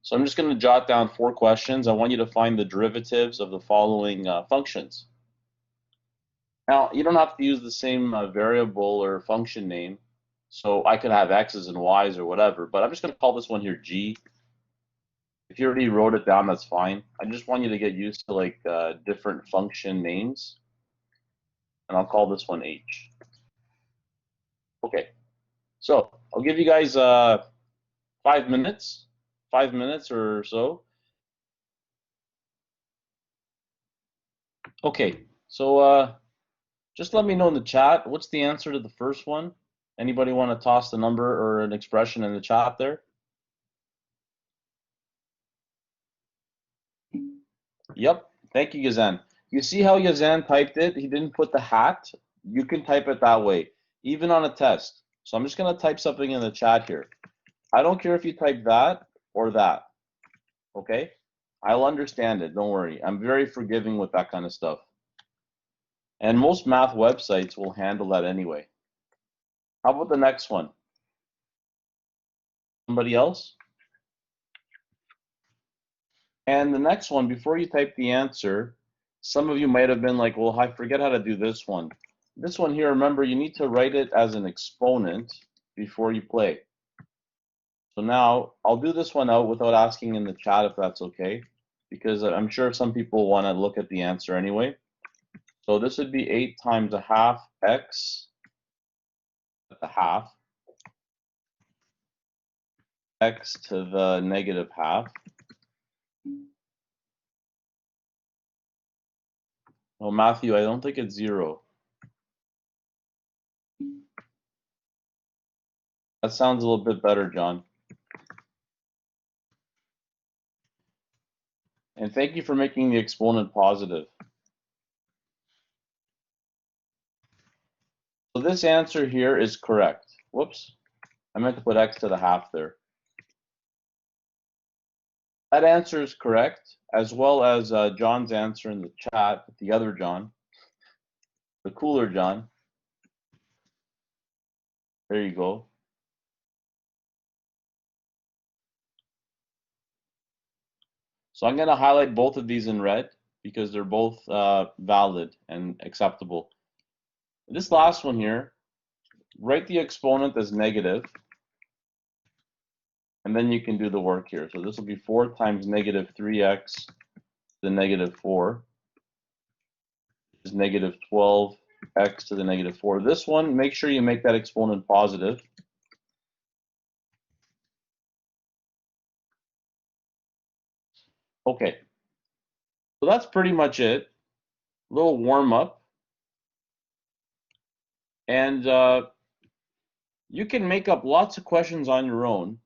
So I'm just going to jot down 4 questions. I want you to find the derivatives of the following functions. Now, you don't have to use the same variable or function name. So I could have x's and y's or whatever, but I'm just going to call this one here g. If you already wrote it down, that's fine. I just want you to get used to like different function names. And I'll call this one h. Okay, so I'll give you guys 5 minutes or so. Okay, so just let me know in the chat, what's the answer to the first one? Anybody want to toss the number or an expression in the chat there? Yep, thank you, Yazan. You see how Yazan typed it? He didn't put the hat. You can type it that way, even on a test. So I'm just going to type something in the chat here. I don't care if you type that or that, okay? I'll understand it, don't worry. I'm very forgiving with that kind of stuff. And most math websites will handle that anyway. How about the next one? Somebody else? And the next one, before you type the answer, some of you might have been like, well, I forget how to do this one. This one here, remember, you need to write it as an exponent before you play. So now, I'll do this one out without asking in the chat if that's okay, because I'm sure some people want to look at the answer anyway. So this would be 8 times a half x at the half, x to the negative half. Well, Matthew, I don't think it's 0. That sounds a little bit better, John. And thank you for making the exponent positive. So this answer here is correct. Whoops, I meant to put x to the half there. That answer is correct, as well as John's answer in the chat, the other John, the cooler John. There you go. So I'm going to highlight both of these in red because they're both valid and acceptable. This last one here, write the exponent as negative, and then you can do the work here. So this will be 4 times negative 3x to the negative 4 is negative 12x to the negative 4. This one, make sure you make that exponent positive. Okay, so that's pretty much it. A little warm up. And you can make up lots of questions on your own.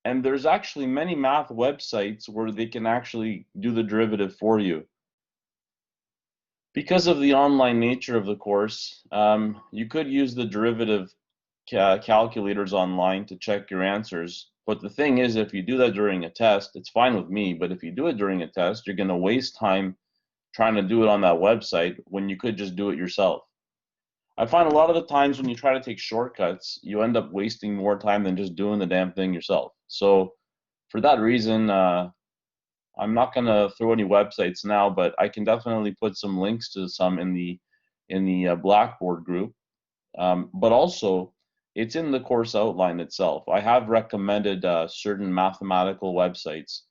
And there's actually many math websites where they can actually do the derivative for you. Because of the online nature of the course, you could use the derivative calculators online to check your answers. But the thing is, if you do that during a test, it's fine with me. But if you do it during a test, you're going to waste time trying to do it on that website when you could just do it yourself. I find a lot of the times when you try to take shortcuts, you end up wasting more time than just doing the damn thing yourself. So for that reason, I'm not going to throw any websites now, but I can definitely put some links to some in the Blackboard group. But also, it's in the course outline itself. I have recommended certain mathematical websites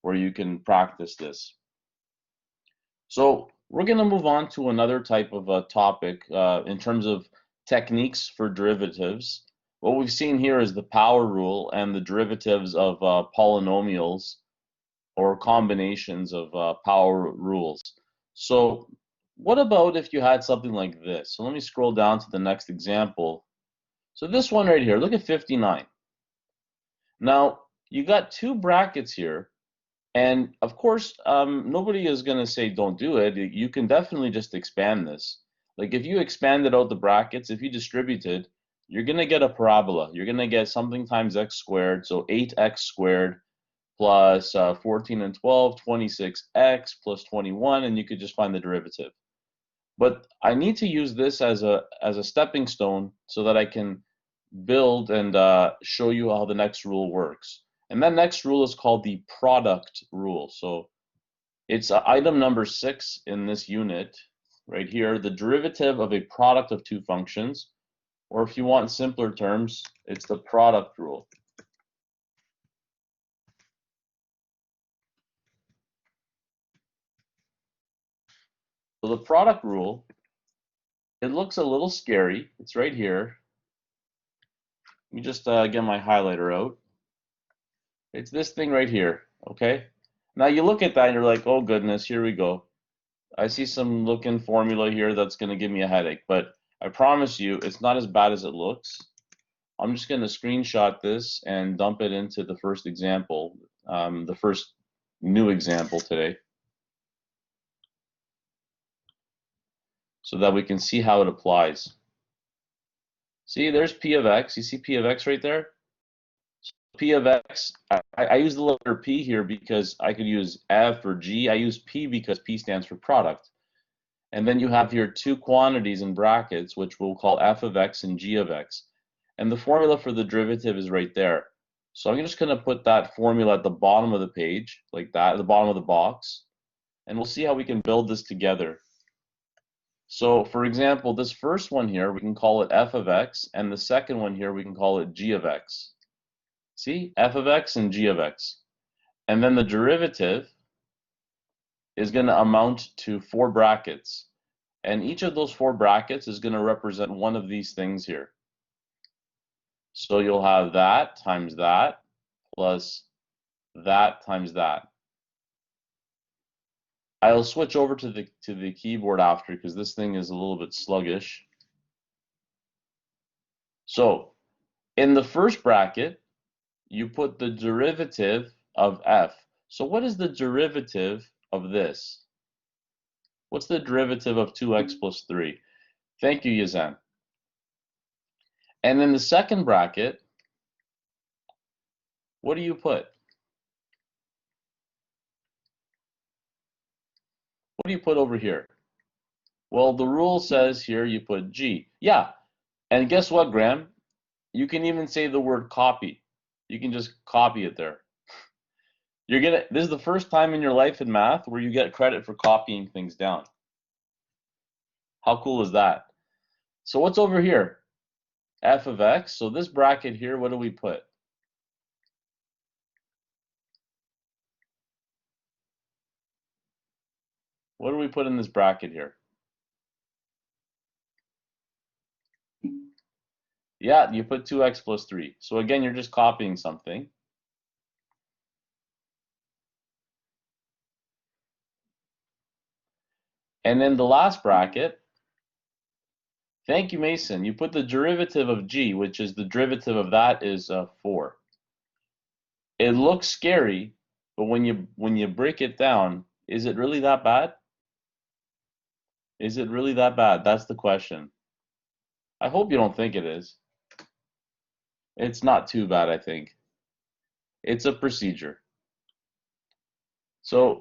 where you can practice this. So we're going to move on to another type of topic in terms of techniques for derivatives. What we've seen here is the power rule and the derivatives of polynomials or combinations of power rules. So what about if you had something like this? So let me scroll down to the next example. So this one right here, look at 59. Now, you got 2 brackets here. And of course, nobody is going to say don't do it. You can definitely just expand this. Like if you expanded out the brackets, if you distributed, you're going to get a parabola. You're going to get something times x squared, so 8x squared plus 14 and 12, 26x plus 21, and you could just find the derivative. But I need to use this as a stepping stone so that I can build and show you how the next rule works. And that next rule is called the product rule. So it's item number 6 in this unit right here, the derivative of a product of two functions, or if you want simpler terms, it's the product rule. So the product rule, it looks a little scary. It's right here. Let me just get my highlighter out. It's this thing right here, okay? Now you look at that and you're like, oh goodness, here we go. I see some looking formula here that's going to give me a headache, but I promise you it's not as bad as it looks. I'm just going to screenshot this and dump it into the first example, the first new example today, so that we can see how it applies. See, there's P of X. You see P of X right there? So P of X, I use the letter P here because I could use F or G. I use P because P stands for product. And then you have here two quantities in brackets, which we'll call F of X and G of X. And the formula for the derivative is right there. So I'm just going to put that formula at the bottom of the page, like that, at the bottom of the box. And we'll see how we can build this together. So for example, this first one here, we can call it F of X, and the second one here, we can call it G of X. See, F of X and G of X. And then the derivative is going to amount to 4 brackets. And each of those 4 brackets is going to represent one of these things here. So you'll have that times that plus that times that. I'll switch over to the keyboard after because this thing is a little bit sluggish. So in the first bracket, you put the derivative of f. So what is the derivative of this? What's the derivative of 2x plus 3? Thank you, Yazan. And in the second bracket, what do you put? What do you put over here? Well, the rule says here you put G. Yeah, and guess what, Graham? You can even say the word copy. You can just copy it there. This is the first time in your life in math where you get credit for copying things down. How cool is that? So what's over here? F of X. So this bracket here, what do we put? What do we put in this bracket here? Yeah, you put 2x plus 3. So again, you're just copying something. And then the last bracket, thank you, Mason. You put the derivative of g, which is the derivative of that is 4. It looks scary, but when you break it down, is it really that bad? Is it really that bad? That's the question. I hope you don't think it is. It's not too bad, I think. It's a procedure. So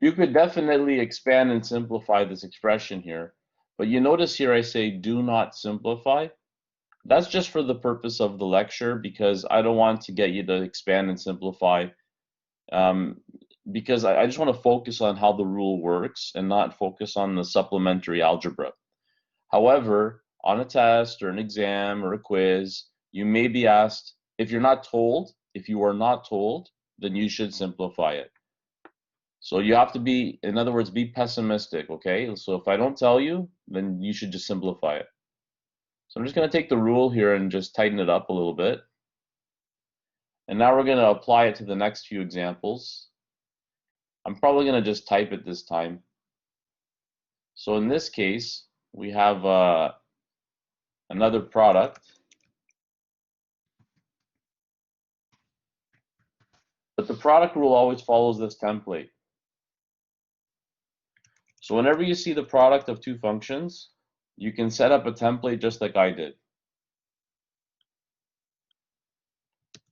you could definitely expand and simplify this expression here, but you notice here I say do not simplify. That's just for the purpose of the lecture because I don't want to get you to expand and simplify because I just want to focus on how the rule works and not focus on the supplementary algebra. However, on a test or an exam or a quiz, you may be asked, if you are not told, then you should simplify it. So you have to be, in other words, be pessimistic, okay? So if I don't tell you, then you should just simplify it. So I'm just going to take the rule here and just tighten it up a little bit. And now we're going to apply it to the next few examples. I'm probably going to just type it this time. So in this case, we have another product. But the product rule always follows this template. So whenever you see the product of two functions, you can set up a template just like I did.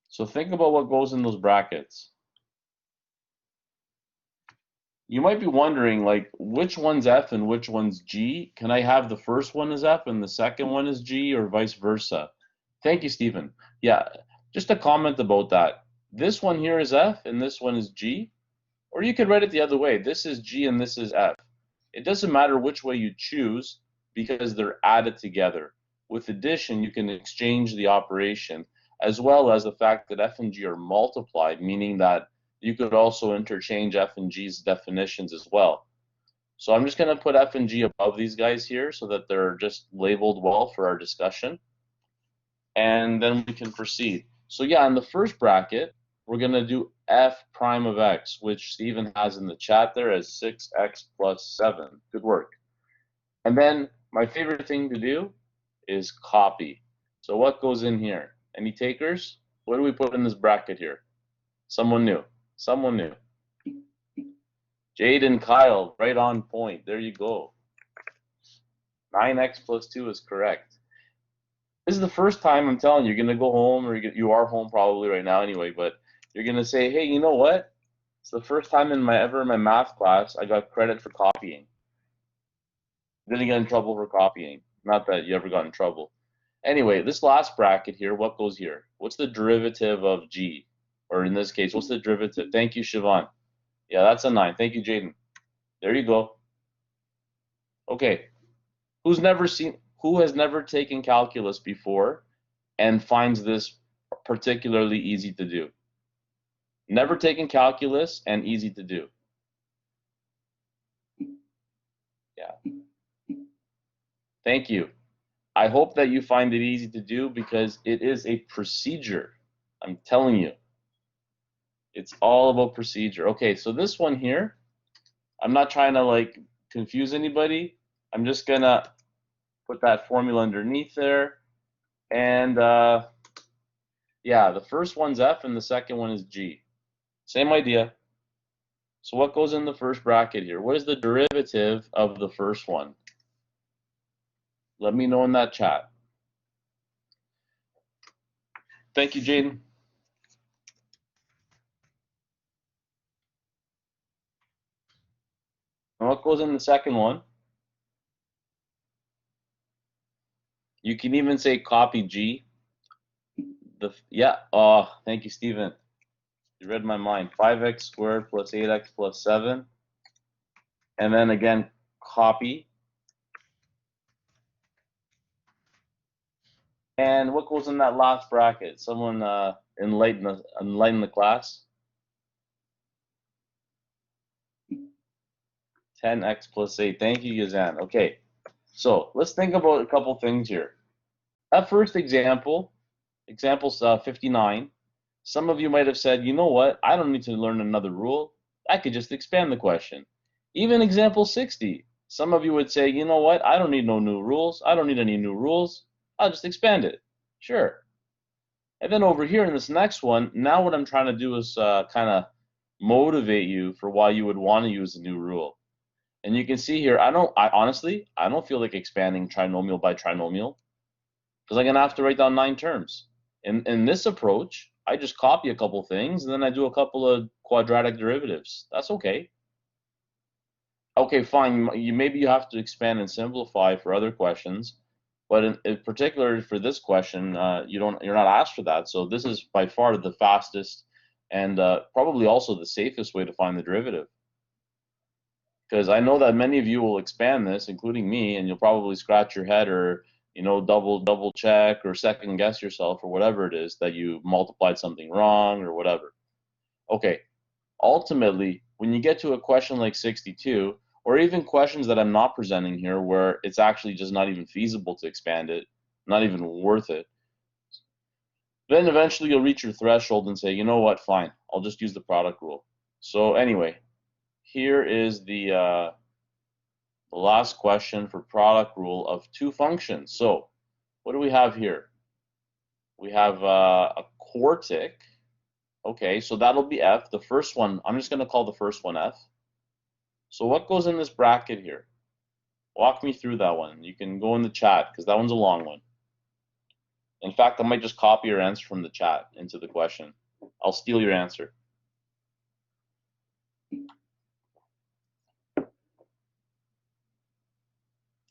So think about what goes in those brackets. You might be wondering, like, which one's F and which one's G? Can I have the first one as F and the second one as G, or vice versa? Thank you, Stephen. Yeah, just a comment about that. This one here is F and this one is G. Or you could write it the other way. This is G and this is F. It doesn't matter which way you choose because they're added together. With addition, you can exchange the operation, as well as the fact that F and G are multiplied, meaning that you could also interchange F and G's definitions as well. So I'm just going to put F and G above these guys here so that they're just labeled well for our discussion. And then we can proceed. So yeah, in the first bracket, we're going to do f prime of x, which Stephen has in the chat there as 6x plus 7. Good work. And then my favorite thing to do is copy. So what goes in here? Any takers? What do we put in this bracket here? Someone new. Someone new. Jade and Kyle, right on point. There you go. 9x plus 2 is correct. This is the first time I'm telling you, you're going to go home, or you are home probably right now anyway, but you're going to say, hey, you know what? It's the first time ever in my math class I got credit for copying. Didn't get in trouble for copying. Not that you ever got in trouble. Anyway, this last bracket here, what goes here? What's the derivative of G? Or in this case, what's the derivative? Thank you, Siobhan. Yeah, that's a 9. Thank you, Jaden. There you go. Okay. Who has never taken calculus before and finds this particularly easy to do? Never taken calculus and easy to do. Yeah. Thank you. I hope that you find it easy to do because it is a procedure. I'm telling you. It's all about procedure. Okay, so this one here, I'm not trying to like confuse anybody. I'm just gonna put that formula underneath there. And yeah, the first one's F and the second one is G. Same idea. So what goes in the first bracket here? What is the derivative of the first one? Let me know in that chat. Thank you, Jaden. And what goes in the second one? You can even say copy G. Thank you, Stephen. You read my mind. 5x squared plus 8x plus 7. And then again, copy. And what goes in that last bracket? Someone enlighten the class. 10x plus 8. Thank you, Yazan. Okay, so let's think about a couple things here. That first example 59, some of you might have said, you know what, I don't need to learn another rule. I could just expand the question. Even example 60, some of you would say, you know what, I don't need no new rules. I don't need any new rules. I'll just expand it. Sure. And then over here in this next one, now what I'm trying to do is kind of motivate you for why you would want to use a new rule. And you can see here, honestly, I don't feel like expanding trinomial by trinomial because I'm going to have to write down 9 terms. In this approach, I just copy a couple things and then I do a couple of quadratic derivatives. That's okay. Okay, fine. Maybe you have to expand and simplify for other questions, but in particular for this question, you're not asked for that. So this is by far the fastest and probably also the safest way to find the derivative. Because I know that many of you will expand this, including me, and you'll probably scratch your head or double check or second guess yourself or whatever it is that you multiplied something wrong or whatever. Okay, ultimately, when you get to a question like 62, or even questions that I'm not presenting here where it's actually just not even feasible to expand it, not even worth it, then eventually you'll reach your threshold and say, you know what, fine, I'll just use the product rule. So anyway, here is the last question for product rule of 2 functions. So what do we have here? We have a quartic. Okay, so that'll be F. The first one, I'm just going to call the first one F. So what goes in this bracket here? Walk me through that one. You can go in the chat because that one's a long one. In fact, I might just copy your answer from the chat into the question. I'll steal your answer.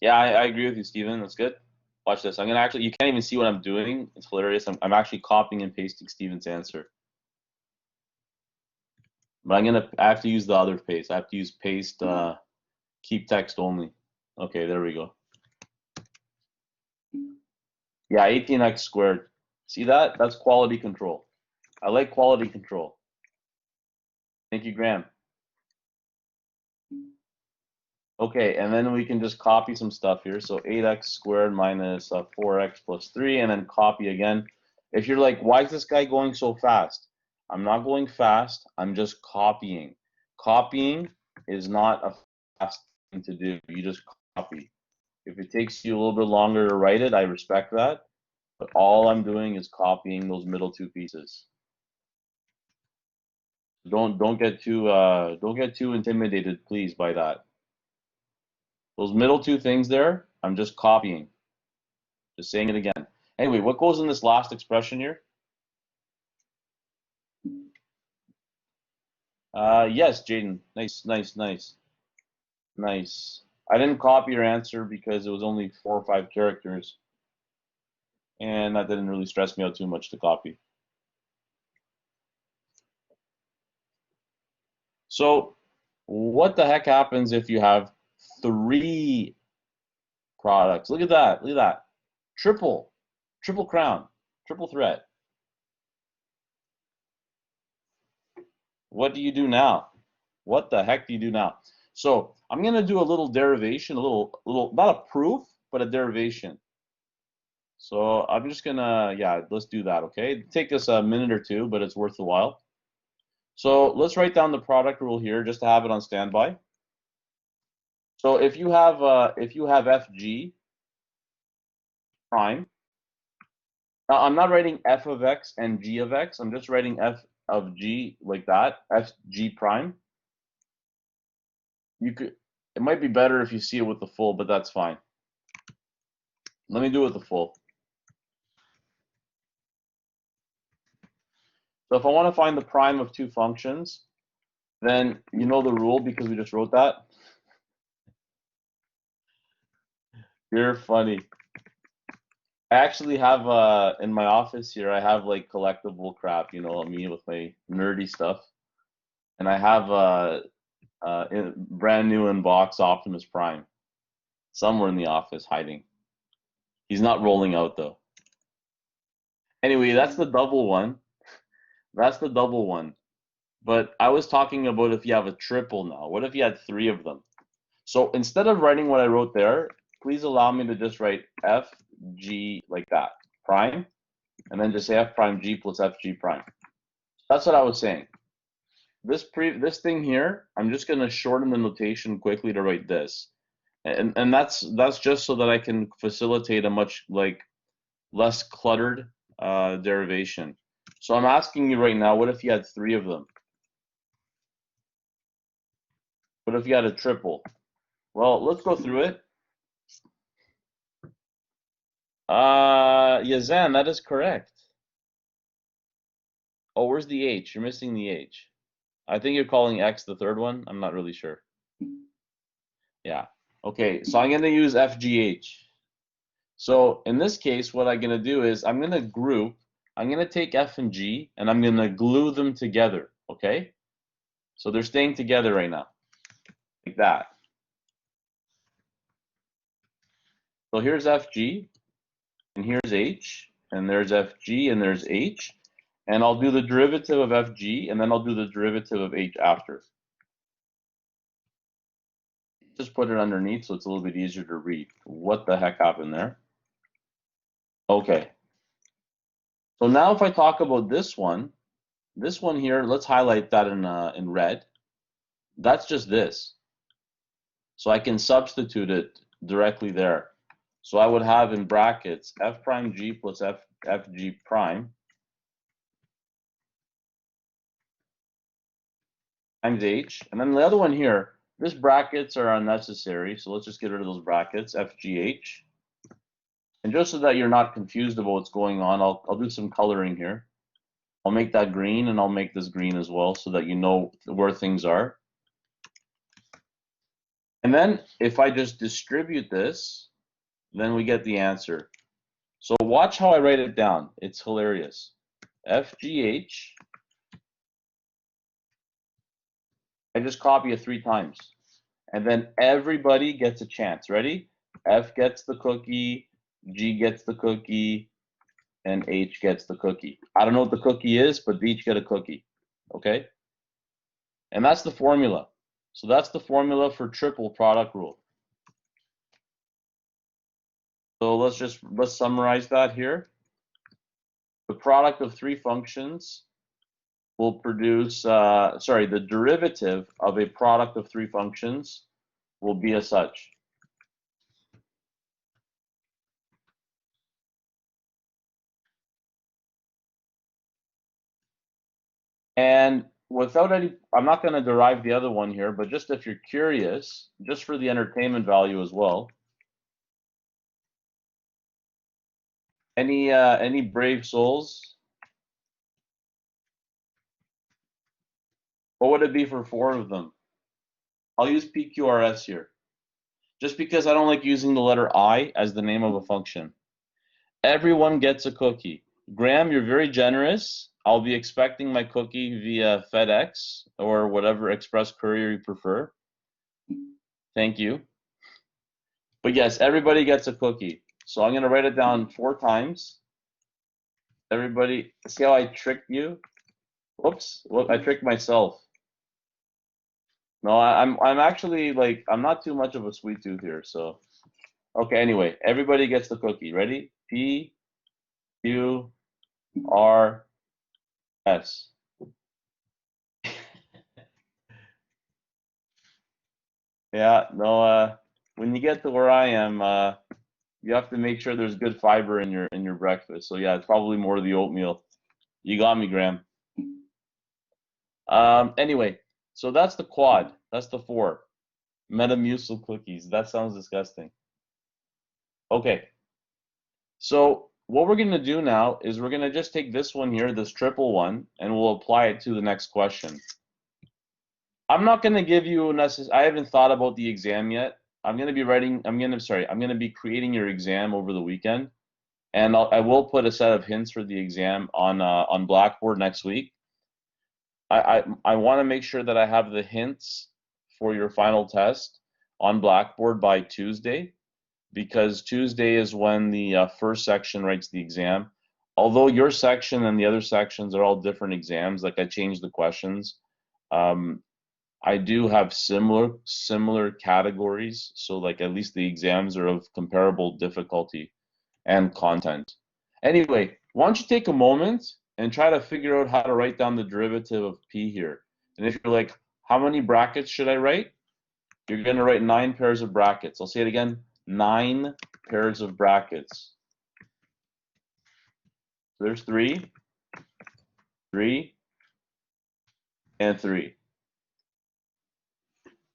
Yeah, I agree with you, Stephen. That's good. Watch this. I'm gonna actually, you can't even see what I'm doing. It's hilarious. I'm actually copying and pasting Steven's answer. But I have to use the other paste. I have to use paste, keep text only. Okay, there we go. Yeah, 18x squared. See that? That's quality control. I like quality control. Thank you, Graham. Okay, and then we can just copy some stuff here. So 8x squared minus 4x plus 3, and then copy again. If you're like, why is this guy going so fast? I'm not going fast. I'm just copying. Copying is not a fast thing to do. You just copy. If it takes you a little bit longer to write it, I respect that. But all I'm doing is copying those middle two pieces. Don't get too intimidated, please, by that. Those middle two things there, I'm just copying. Just saying it again. Anyway, what goes in this last expression here? Yes, Jaden. Nice. I didn't copy your answer because it was only 4 or 5 characters. And that didn't really stress me out too much to copy. So what the heck happens if you have 3 products? Look at that. Triple crown, triple threat. What do you do now? What the heck do you do now? So I'm going to do a little derivation, a little, not a proof, but a derivation. So I'm just going to, yeah, let's do that, okay? It'll take us a minute or two, but it's worth the while. So let's write down the product rule here just to have it on standby. So if you have FG prime, now I'm not writing f of x and g of x. I'm just writing f of g like that, fg prime. It might be better if you see it with the full, but that's fine. Let me do it with the full. So if I want to find the prime of 2 functions, then you know the rule because we just wrote that. You're funny. I actually have in my office here, I have like collectible crap, you know, me with my nerdy stuff. And I have brand new in box Optimus Prime somewhere in the office hiding. He's not rolling out though. Anyway, that's the double one. That's the double one. But I was talking about if you have a triple now. What if you had 3 of them? So instead of writing what I wrote there, please allow me to just write f, g like that, prime, and then just say f prime g plus f g prime. That's what I was saying. This thing here, I'm just going to shorten the notation quickly to write this. And that's just so that I can facilitate a much less cluttered derivation. So I'm asking you right now, what if you had 3 of them? What if you had a triple? Well, let's go through it. Yazan, that is correct. Oh, where's the H? You're missing the H. I think you're calling X the third one. I'm not really sure. Yeah. Okay, so I'm going to use FGH. So in this case, what I'm going to do is I'm going to take F and G, and I'm going to glue them together, okay? So they're staying together right now, like that. So here's FG, and here's H, and there's FG, and there's H. And I'll do the derivative of FG, and then I'll do the derivative of H after. Just put it underneath so it's a little bit easier to read. What the heck happened there? Okay. So now if I talk about this one here, let's highlight that in red. That's just this. So I can substitute it directly there. So I would have in brackets f prime g plus fg prime times h. And then the other one here, these brackets are unnecessary. So let's just get rid of those brackets, fgh. And just so that you're not confused about what's going on, I'll do some coloring here. I'll make that green, and I'll make this green as well so that you know where things are. And then if I just distribute this, then we get the answer. So watch how I write it down. It's hilarious. FGH. I just copy it 3 times. And then everybody gets a chance. Ready? F gets the cookie, G gets the cookie, and H gets the cookie. I don't know what the cookie is, but they each get a cookie. Okay? And that's the formula. So that's the formula for triple product rule. So let's summarize that here. The product of 3 functions will produce, the derivative of a product of 3 functions will be as such. And without any, I'm not going to derive the other one here, but just if you're curious, just for the entertainment value as well, any brave souls? What would it be for 4 of them? I'll use PQRS here, just because I don't like using the letter I as the name of a function. Everyone gets a cookie. Graham, you're very generous. I'll be expecting my cookie via FedEx or whatever express courier you prefer. Thank you. But yes, everybody gets a cookie. So I'm going to write it down 4 times. Everybody, see how I tricked you? Whoops, I tricked myself. No, I'm actually like, I'm not too much of a sweet tooth here, so. Okay, anyway, everybody gets the cookie. Ready? P, Q, R, S. Yeah, no, when you get to where I am, you have to make sure there's good fiber in your breakfast. So yeah, it's probably more the oatmeal. You got me, Graham. Anyway, so that's the quad. That's the 4. Metamucil cookies. That sounds disgusting. Okay. So what we're going to do now is we're going to just take this one here, this triple one, and we'll apply it to the next question. I'm not going to give you I haven't thought about the exam yet. I'm going to be creating your exam over the weekend, and I will put a set of hints for the exam on Blackboard next week. I want to make sure that I have the hints for your final test on Blackboard by Tuesday, because Tuesday is when the first section writes the exam. Although your section and the other sections are all different exams, like I changed the questions. I do have similar categories, so like at least the exams are of comparable difficulty and content. Anyway, why don't you take a moment and try to figure out how to write down the derivative of P here. And if you're like, how many brackets should I write? You're going to write 9 pairs of brackets. I'll say it again, 9 pairs of brackets. So there's 3, 3, and 3.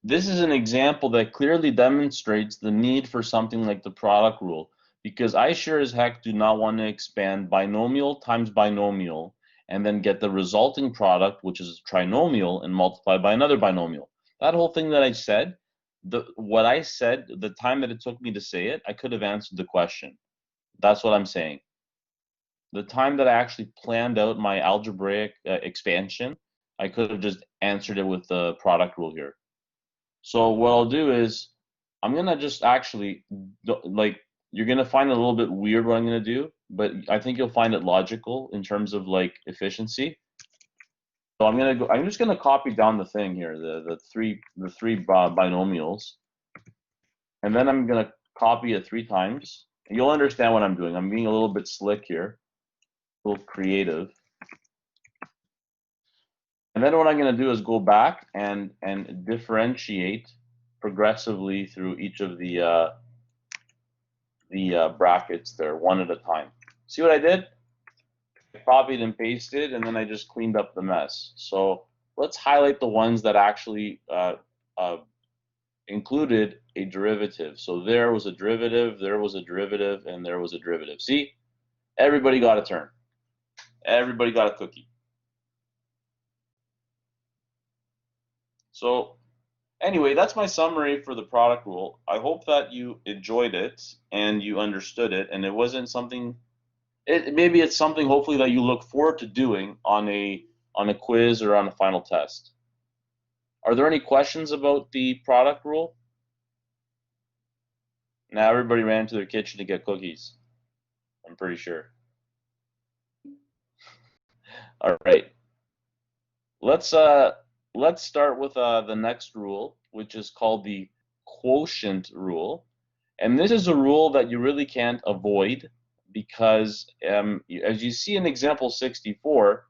This is an example that clearly demonstrates the need for something like the product rule, because I sure as heck do not want to expand binomial times binomial and then get the resulting product, which is a trinomial, and multiply by another binomial. That whole thing that I said, what I said, the time that it took me to say it, I could have answered the question. That's what I'm saying. The time that I actually planned out my algebraic expansion, I could have just answered it with the product rule here. So what I'll do is, I'm going to just actually, like, you're going to find it a little bit weird what I'm going to do, but I think you'll find it logical in terms of, like, efficiency. So I'm just going to copy down the thing here, the three binomials. And then I'm going to copy it 3 times. And you'll understand what I'm doing. I'm being a little bit slick here, a little creative. And then what I'm going to do is go back and differentiate progressively through each of the brackets there, one at a time. See what I did? I copied and pasted, and then I just cleaned up the mess. So let's highlight the ones that actually included a derivative. So there was a derivative, there was a derivative, and there was a derivative. See? Everybody got a turn. Everybody got a cookie. So Anyway, that's my summary for the product rule. I hope that you enjoyed it and you understood it, and it wasn't something. Maybe it's something hopefully that you look forward to doing on a quiz or on a final test. Are there any questions about the product rule? Now everybody ran to their kitchen to get cookies. I'm pretty sure. All right. Let's start with the next rule, which is called the quotient rule. And this is a rule that you really can't avoid because as you see in example 64,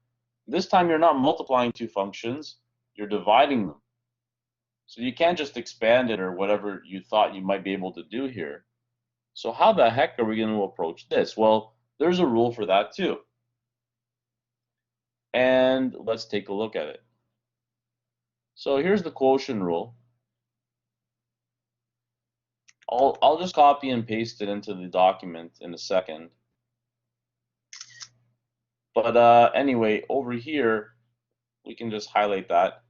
this time you're not multiplying two functions, you're dividing them. So you can't just expand it or whatever you thought you might be able to do here. So how the heck are we going to approach this? Well, there's a rule for that too. And let's take a look at it. So here's the quotient rule. I'll just copy and paste it into the document in a second. But anyway, over here, we can just highlight that.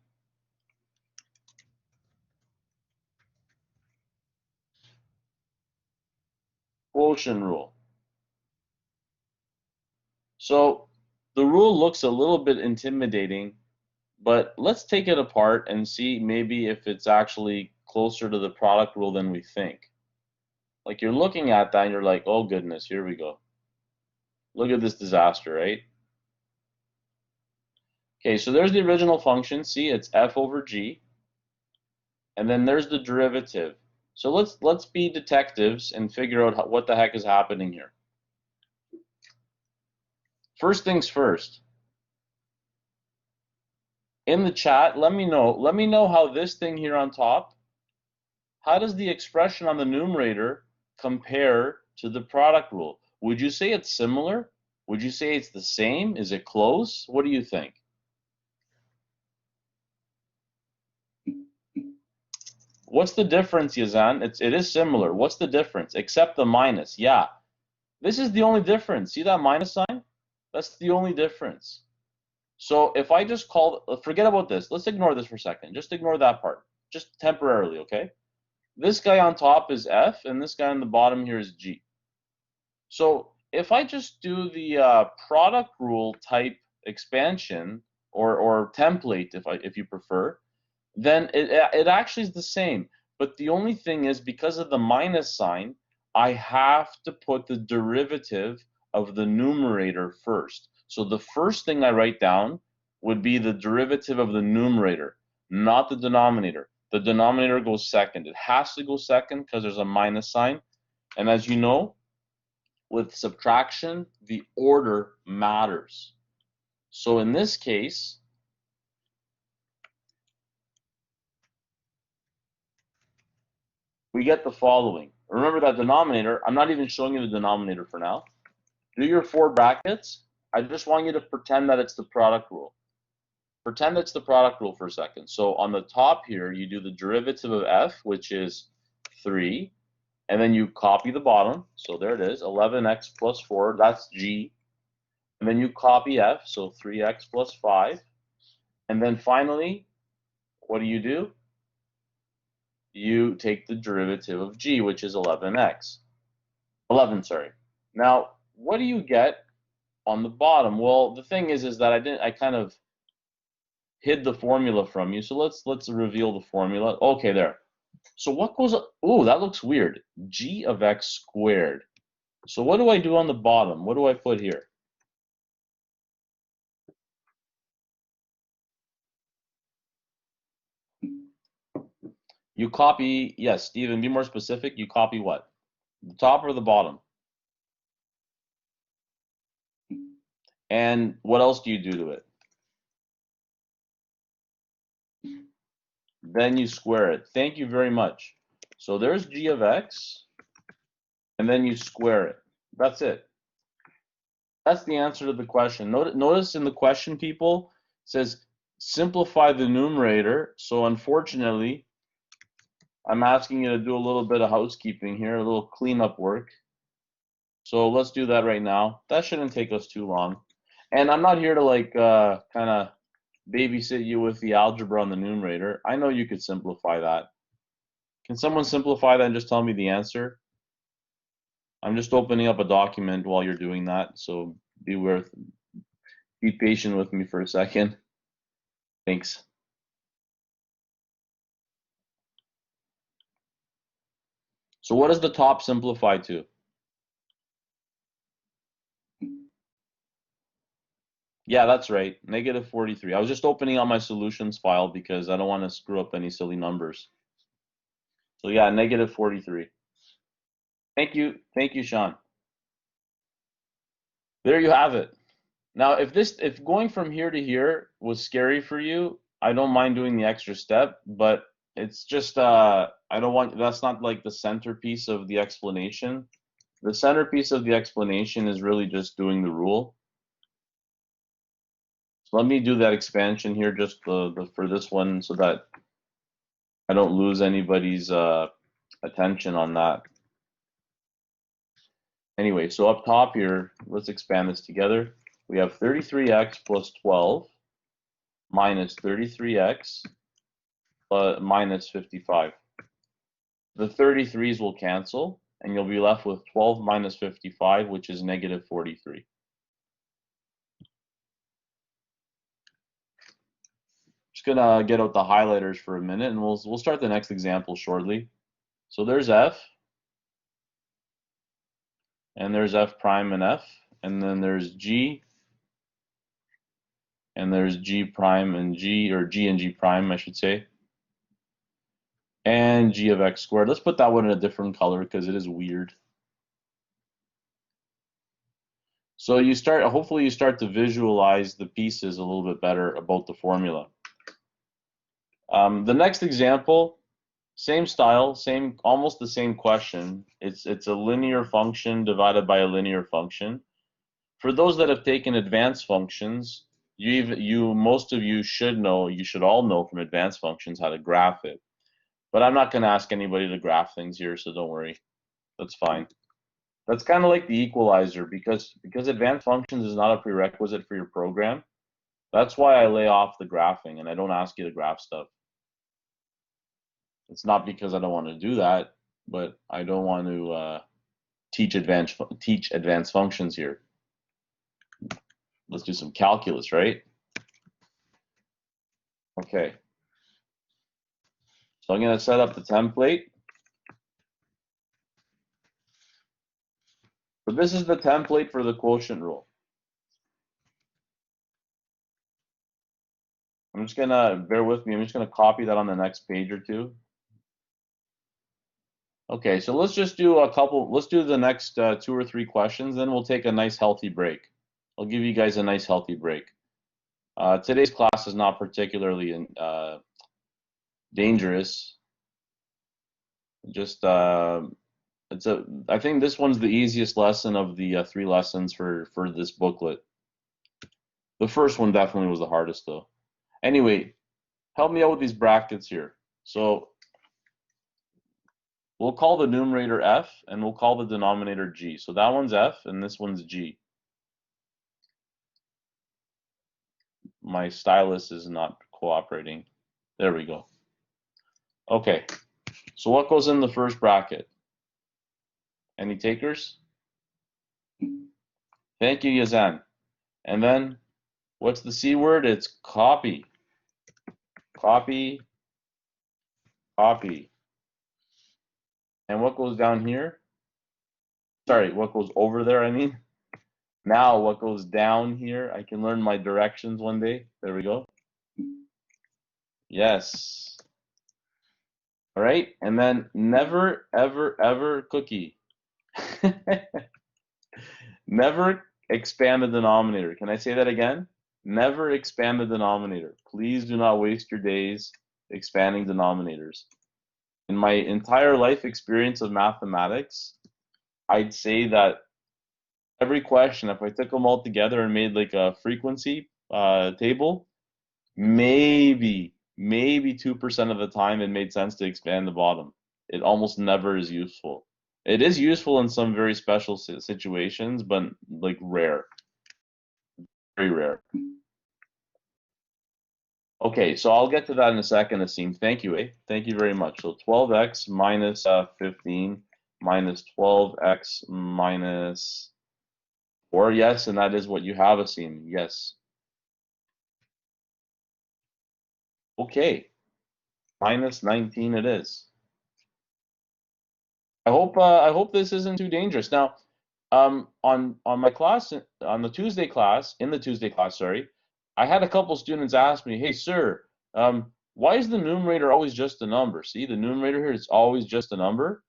Quotient rule. So the rule looks a little bit intimidating, but let's take it apart and see maybe if it's actually closer to the product rule than we think. Like you're looking at that and you're like, oh goodness, here we go. Look at this disaster, right? Okay, so there's the original function. See, it's f over g. And then there's the derivative. So let's be detectives and figure out what the heck is happening here. First things first. In the chat, let me know how this thing here on top, how does the expression on the numerator compare to the product rule? Would you say it's similar? Would you say it's the same? Is it close? What do you think? What's the difference, Yazan? It is similar. What's the difference? Except the minus. Yeah. This is the only difference. See that minus sign? That's the only difference. So if I just forget about this. Let's ignore this for a second. Just ignore that part. Just temporarily, okay? This guy on top is F, and this guy on the bottom here is G. So if I just do the product rule type expansion or template, if you prefer, then it actually is the same. But the only thing is, because of the minus sign, I have to put the derivative of the numerator first. So the first thing I write down would be the derivative of the numerator, not the denominator. The denominator goes second. It has to go second because there's a minus sign. And as you know, with subtraction, the order matters. So in this case, we get the following. Remember that denominator, I'm not even showing you the denominator for now. Do your 4 brackets. I just want you to pretend that it's the product rule. Pretend it's the product rule for a second. So on the top here, you do the derivative of f, which is 3, and then you copy the bottom. So there it is, 11x plus 4, that's g. And then you copy f, so 3x plus 5. And then finally, what do? You take the derivative of g, which is 11x. 11, sorry. Now, what do you get on the bottom? Well, the thing is that I kind of hid the formula from you. So let's reveal the formula. Okay, there. So what goes, oh, that looks weird. G of x squared. So what do I do on the bottom? What do I put here? You copy, yes, Stephen, be more specific. You copy what? The top or the bottom? And what else do you do to it? Then you square it. Thank you very much. So there's g of x, and then you square it. That's it. That's the answer to the question. Notice in the question, people, it says simplify the numerator. So unfortunately, I'm asking you to do a little bit of housekeeping here, a little cleanup work. So let's do that right now. That shouldn't take us too long. And I'm not here to kind of babysit you with the algebra on the numerator. I know you could simplify that. Can someone simplify that and just tell me the answer? I'm just opening up a document while you're doing that, so be patient with me for a second. Thanks. So what does the top simplify to? Yeah, that's right, negative 43. I was just opening up my solutions file because I don't want to screw up any silly numbers. So yeah, negative 43. Thank you, Sean. There you have it. Now, if going from here to here was scary for you, I don't mind doing the extra step, but it's just I don't want, that's not like the centerpiece of the explanation. The centerpiece of the explanation is really just doing the rule. So let me do that expansion here just for this one so that I don't lose anybody's attention on that. Anyway, so up top here, let's expand this together. We have 33x plus 12 minus 33x minus 55. The 33s will cancel, and you'll be left with 12 minus 55, which is negative 43. Just gonna get out the highlighters for a minute, and we'll start the next example shortly. So there's f, and there's f prime and f, and then there's g, and there's g prime and g, or g and g prime, I should say, and g of x squared. Let's put that one in a different color because it is weird. So hopefully you start to visualize the pieces a little bit better about the formula. The next example, same style, almost the same question. It's a linear function divided by a linear function. For those that have taken advanced functions, most of you should know, you should all know from advanced functions how to graph it. But I'm not going to ask anybody to graph things here, so don't worry. That's fine. That's kind of like the equalizer, because advanced functions is not a prerequisite for your program. That's why I lay off the graphing and I don't ask you to graph stuff. It's not because I don't want to do that, but I don't want to teach advanced functions here. Let's do some calculus, right? Okay. So I'm going to set up the template. So this is the template for the quotient rule. I'm just going to, bear with me, I'm just going to copy that on the next page or two. Okay, so let's just do let's do the next 2 or 3 questions, then we'll take a nice healthy break. I'll give you guys a nice healthy break. Today's class is not particularly dangerous. Just I think this one's the easiest lesson of the 3 lessons for this booklet. The first one definitely was the hardest though. Anyway, help me out with these brackets here. So we'll call the numerator f and we'll call the denominator g. So that one's f and this one's g. My stylus is not cooperating. There we go. Okay, so what goes in the first bracket? Any takers? Thank you, Yazan. And then, what's the C word? It's copy. Copy. Copy. And what goes down here? Sorry, what goes over there, I mean? Now, what goes down here? I can learn my directions one day. There we go. Yes. All right, and then never, ever, ever cookie. Never expand the denominator. Can I say that again? Never expand the denominator. Please do not waste your days expanding denominators. In my entire life experience of mathematics, I'd say that every question, if I took them all together and made like a frequency table, maybe 2% of the time it made sense to expand the bottom. It almost never is useful. It is useful in some very special situations, but like rare. Very rare. Okay, so I'll get to that in a second, Asim. Thank you, eh? Thank you very much. So 12x minus 15 minus 12x minus 4. Yes, and that is what you have, Asim. Yes. Okay, minus 19 it is. I hope this isn't too dangerous. Now, on my class on the Tuesday class in the Tuesday class, sorry, I had a couple students ask me, "Hey, sir, why is the numerator always just a number? See, the numerator here is always just a number."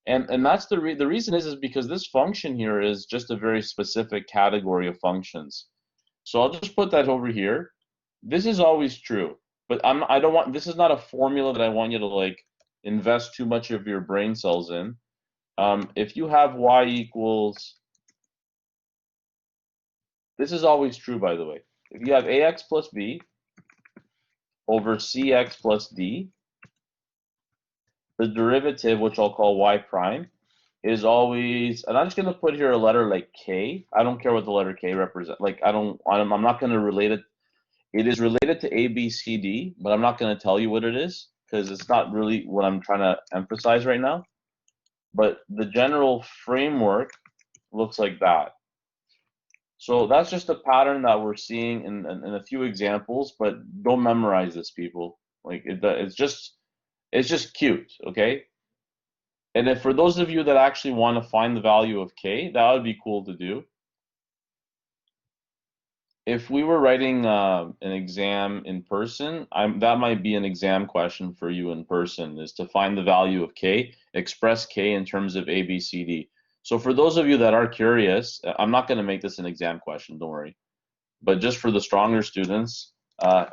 And that's the reason is because this function here is just a very specific category of functions. So I'll just put that over here. This is always true, but I don't want, this is not a formula that I want you to like invest too much of your brain cells in. If you have y equals, this is always true, by the way. If you have ax plus b over cx plus d, the derivative, which I'll call y prime, is always, and I'm just going to put here a letter like k. I don't care what the letter k represents. Like, I'm not going to relate it. It is related to a, b, c, d, but I'm not going to tell you what it is because it's not really what I'm trying to emphasize right now. But the general framework looks like that. So that's just a pattern that we're seeing in a few examples, but don't memorize this, people. Like it's just cute, okay? And if for those of you that actually want to find the value of k, that would be cool to do. If we were writing an exam in person, that might be an exam question for you in person, is to find the value of k, express k in terms of a, b, c, d. So for those of you that are curious, I'm not going to make this an exam question, don't worry. But just for the stronger students,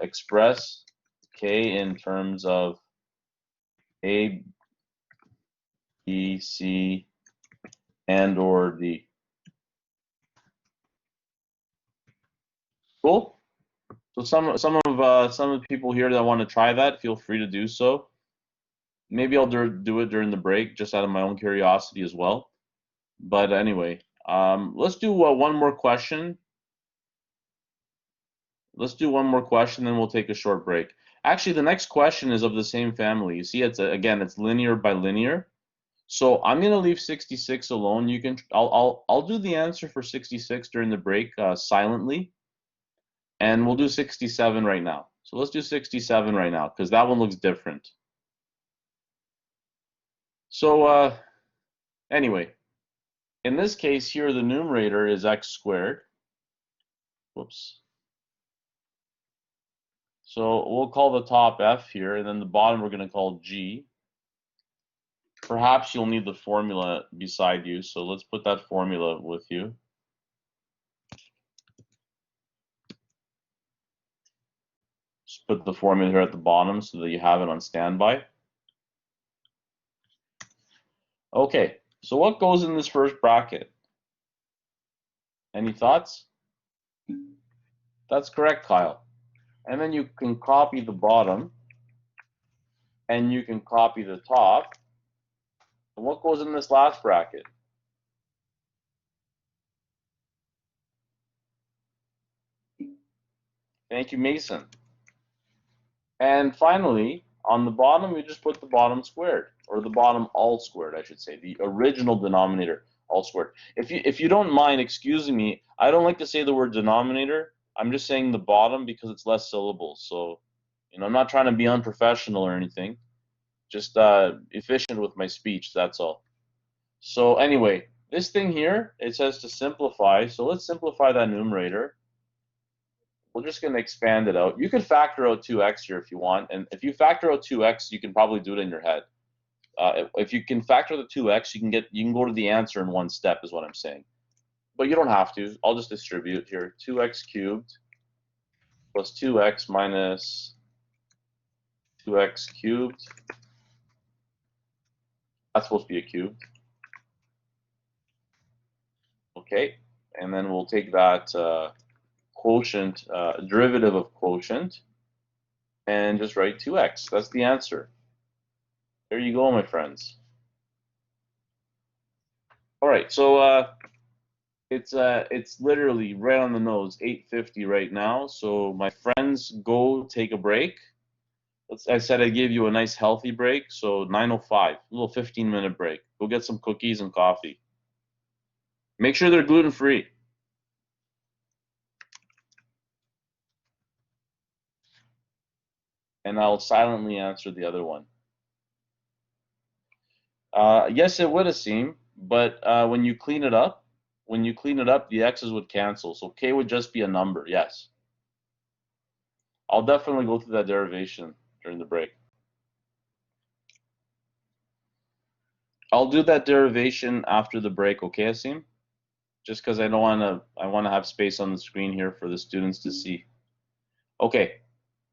express k in terms of a, b, c, and or d. Cool. So some of the people here that want to try that, feel free to do so. Maybe I'll do it during the break, just out of my own curiosity as well. But anyway, let's do one more question. Let's do one more question, then we'll take a short break. Actually, the next question is of the same family. You see, again, it's linear by linear. So I'm gonna leave 66 alone. You can, I'll do the answer for 66 during the break silently, and we'll do 67 right now. So let's do 67 right now because that one looks different. So anyway, in this case here, the numerator is x squared. Whoops. So we'll call the top f here, and then the bottom we're gonna call g. Perhaps you'll need the formula beside you, so let's put that formula with you. Just put the formula here at the bottom so that you have it on standby. Okay, so what goes in this first bracket? Any thoughts? That's correct, Kyle. And then you can copy the bottom, and you can copy the top. And what goes in this last bracket? Thank you, Mason. And finally, on the bottom, we just put the bottom squared, or the bottom all squared, I should say, the original denominator all squared. If you don't mind excusing me, I don't like to say the word denominator. I'm just saying the bottom because it's less syllables. So, I'm not trying to be unprofessional or anything. Just efficient with my speech, that's all. So anyway, this thing here, it says to simplify. So let's simplify that numerator. We're just going to expand it out. You could factor out 2x here if you want. And if you factor out 2x, you can probably do it in your head. If you can factor the 2x, you can go to the answer in one step, is what I'm saying. But you don't have to. I'll just distribute here. 2x cubed plus 2x minus 2x cubed. That's supposed to be a cube. Okay, and then we'll take that quotient, derivative of quotient, and just write 2x. That's the answer. There you go, my friends. All right, so it's literally right on the nose, 8:50 right now. So my friends, students go take a break. I said I gave you a nice healthy break, so 9:05, a little 15-minute break. Go get some cookies and coffee. Make sure they're gluten-free. And I'll silently answer the other one. Yes, it would have seemed, but when you clean it up, the x's would cancel. So k would just be a number, yes. I'll definitely go through that derivation during the break. I'll do that derivation after the break, okay, Asim? Just because I want to have space on the screen here for the students to see. Okay,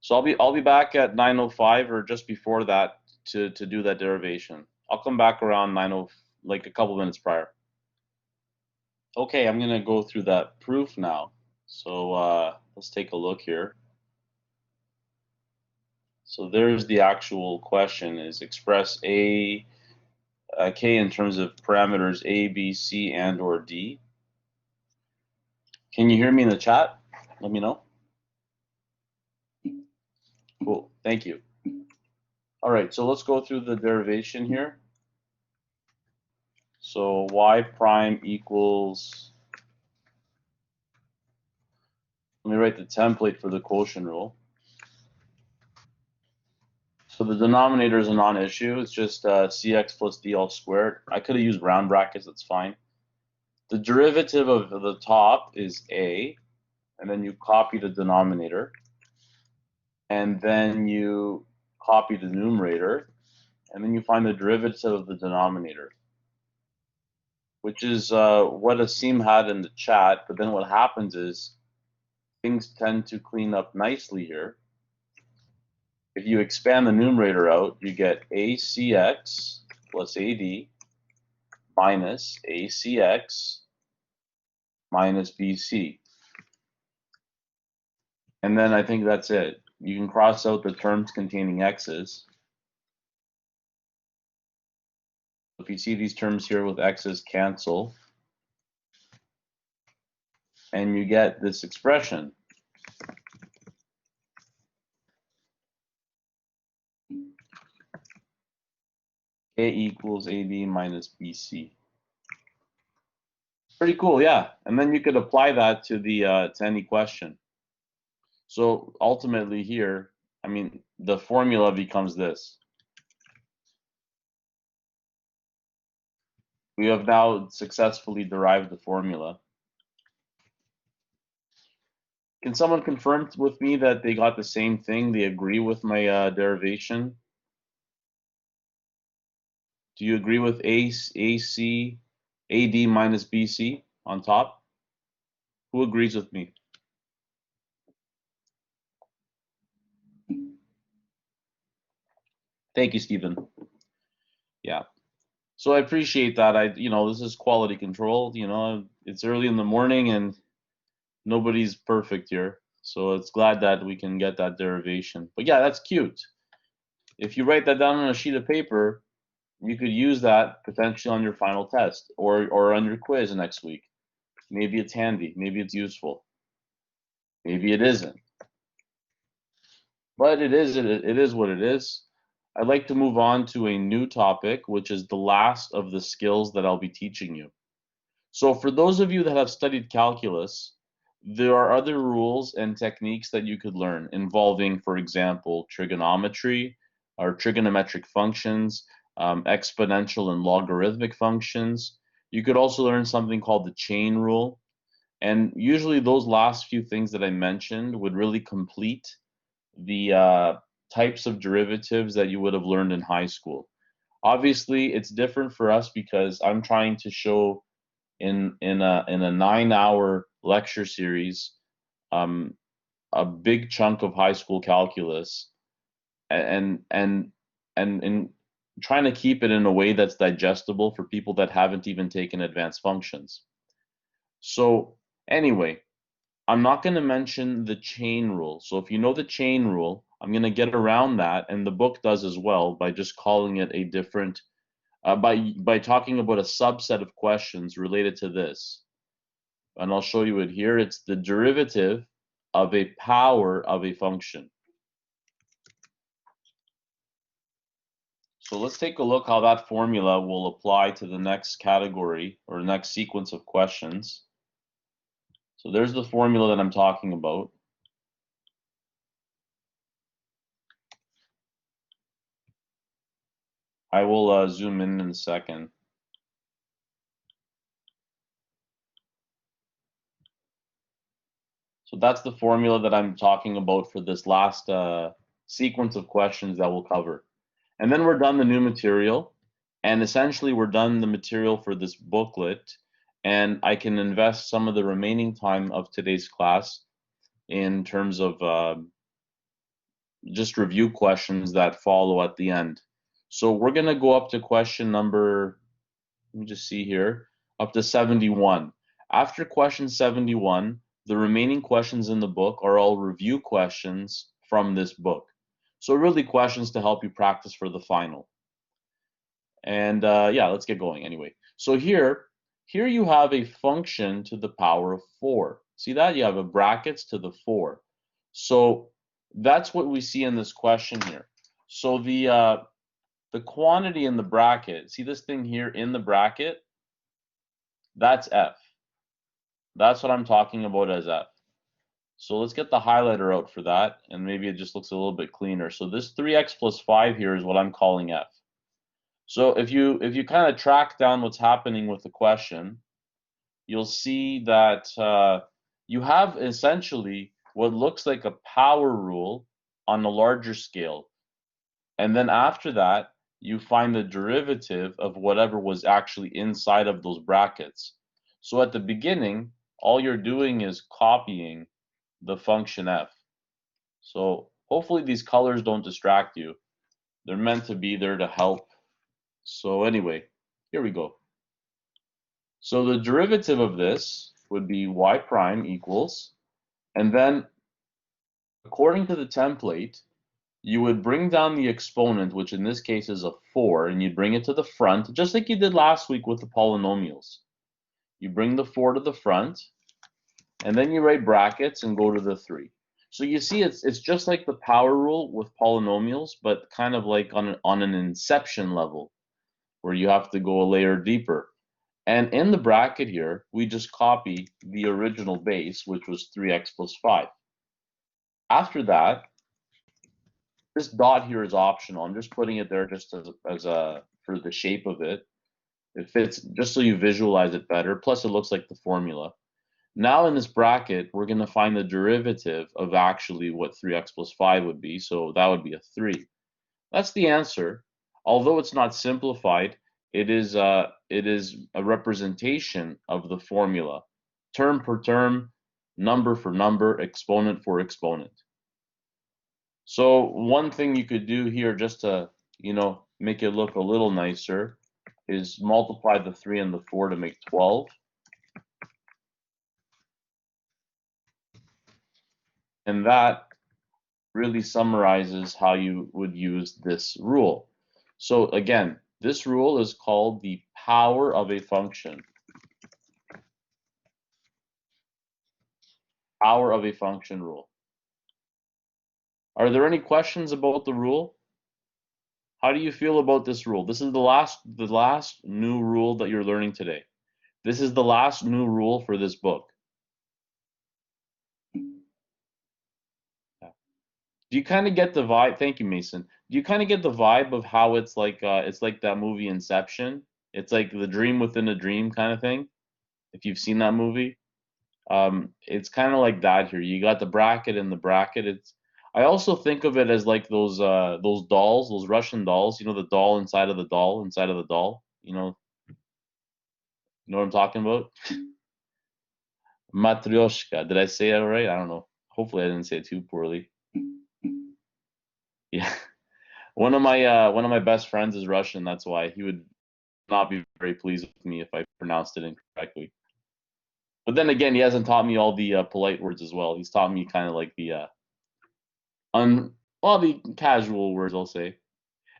so I'll be back at 9:05 or just before that to do that derivation. I'll come back around 9:00, like a couple minutes prior. Okay, I'm gonna go through that proof now. So let's take a look here. So there's the actual question: is express k in terms of parameters a, b, c, and or d. Can you hear me in the chat? Let me know. Cool, thank you. All right, so let's go through the derivation here. So y prime equals, let me write the template for the quotient rule. So the denominator is a non-issue. It's just cx plus d all squared. I could have used round brackets, that's fine. The derivative of the top is a, and then you copy the denominator, and then you copy the numerator, and then you find the derivative of the denominator, which is what Asim had in the chat. But then what happens is things tend to clean up nicely here. If you expand the numerator out, you get acx plus ad minus acx minus bc. And then I think that's it. You can cross out the terms containing x's. If you see these terms here with x's cancel, and you get this expression. A equals AB minus BC. Pretty cool, yeah. And then you could apply that to the to any question. So ultimately here, I mean, the formula becomes this. We have now successfully derived the formula. Can someone confirm with me that they got the same thing? They agree with my derivation? Do you agree with AC, AD minus BC on top? Who agrees with me? Thank you, Stephen. Yeah. So I appreciate that. This is quality control. It's early in the morning and nobody's perfect here. So it's glad that we can get that derivation. But yeah, that's cute. If you write that down on a sheet of paper, you could use that potentially on your final test or on your quiz next week. Maybe it's handy. Maybe it's useful. Maybe it isn't. But it is what it is. I'd like to move on to a new topic, which is the last of the skills that I'll be teaching you. So for those of you that have studied calculus, there are other rules and techniques that you could learn involving, for example, trigonometry or trigonometric functions, exponential and logarithmic functions. You could also learn something called the chain rule. And usually those last few things that I mentioned would really complete the types of derivatives that you would have learned in high school. Obviously, it's different for us because I'm trying to show in a 9-hour lecture series a big chunk of high school calculus, and trying to keep it in a way that's digestible for people that haven't even taken advanced functions. So anyway, I'm not going to mention the chain rule. So if you know the chain rule, I'm going to get around that, and the book does as well, by just calling it a different, by talking about a subset of questions related to this. And I'll show you it here. It's the derivative of a power of a function. So let's take a look how that formula will apply to the next category or next sequence of questions. So there's the formula that I'm talking about. I will zoom in a second. So that's the formula that I'm talking about for this last sequence of questions that we'll cover. And then we're done the new material. And essentially, we're done the material for this booklet. And I can invest some of the remaining time of today's class in terms of just review questions that follow at the end. So we're going to go up to question number, let me just see here, up to 71. After question 71, the remaining questions in the book are all review questions from this book. So really questions to help you practice for the final. And yeah, let's get going anyway. So here you have a function to the power of 4. See that? You have a brackets to the 4. So that's what we see in this question here. So the quantity in the bracket, see this thing here in the bracket? That's f. That's what I'm talking about as f. So let's get the highlighter out for that, and maybe it just looks a little bit cleaner. So this 3x plus 5 here is what I'm calling f. So if you kind of track down what's happening with the question, you'll see that you have essentially what looks like a power rule on a larger scale. And then after that, you find the derivative of whatever was actually inside of those brackets. So at the beginning, all you're doing is copying the function f. So hopefully these colors don't distract you. They're meant to be there to help. So anyway, here we go. So the derivative of this would be y prime equals, and then according to the template, you would bring down the exponent, which in this case is a 4, and you'd bring it to the front, just like you did last week with the polynomials. You bring the 4 to the front, and then you write brackets and go to the 3. So you see it's just like the power rule with polynomials, but kind of like on an inception level, where you have to go a layer deeper. And in the bracket here, we just copy the original base, which was 3x plus 5. After that, this dot here is optional. I'm just putting it there just as for the shape of it. It fits just so you visualize it better. Plus, it looks like the formula. Now in this bracket, we're going to find the derivative of actually what 3x plus 5 would be. So that would be a 3. That's the answer. Although it's not simplified, it is a representation of the formula. Term per term, number for number, exponent for exponent. So one thing you could do here just to, make it look a little nicer is multiply the 3 and the 4 to make 12. And that really summarizes how you would use this rule. So again, this rule is called the power of a function. Power of a function rule. Are there any questions about the rule? How do you feel about this rule? This is the last new rule that you're learning today. This is the last new rule for this book. Do you kind of get the vibe? Thank you, Mason. Do you kind of get the vibe of how it's like that movie Inception? It's like the dream within a dream kind of thing. If you've seen that movie, it's kind of like that here. You got the bracket and the bracket. I also think of it as like those dolls, those Russian dolls. You know, the doll inside of the doll inside of the doll. You know what I'm talking about? Matryoshka. Did I say it right? I don't know. Hopefully, I didn't say it too poorly. Yeah. One of my best friends is Russian. That's why he would not be very pleased with me if I pronounced it incorrectly. But then again, he hasn't taught me all the polite words as well. He's taught me kind of like the the casual words, I'll say.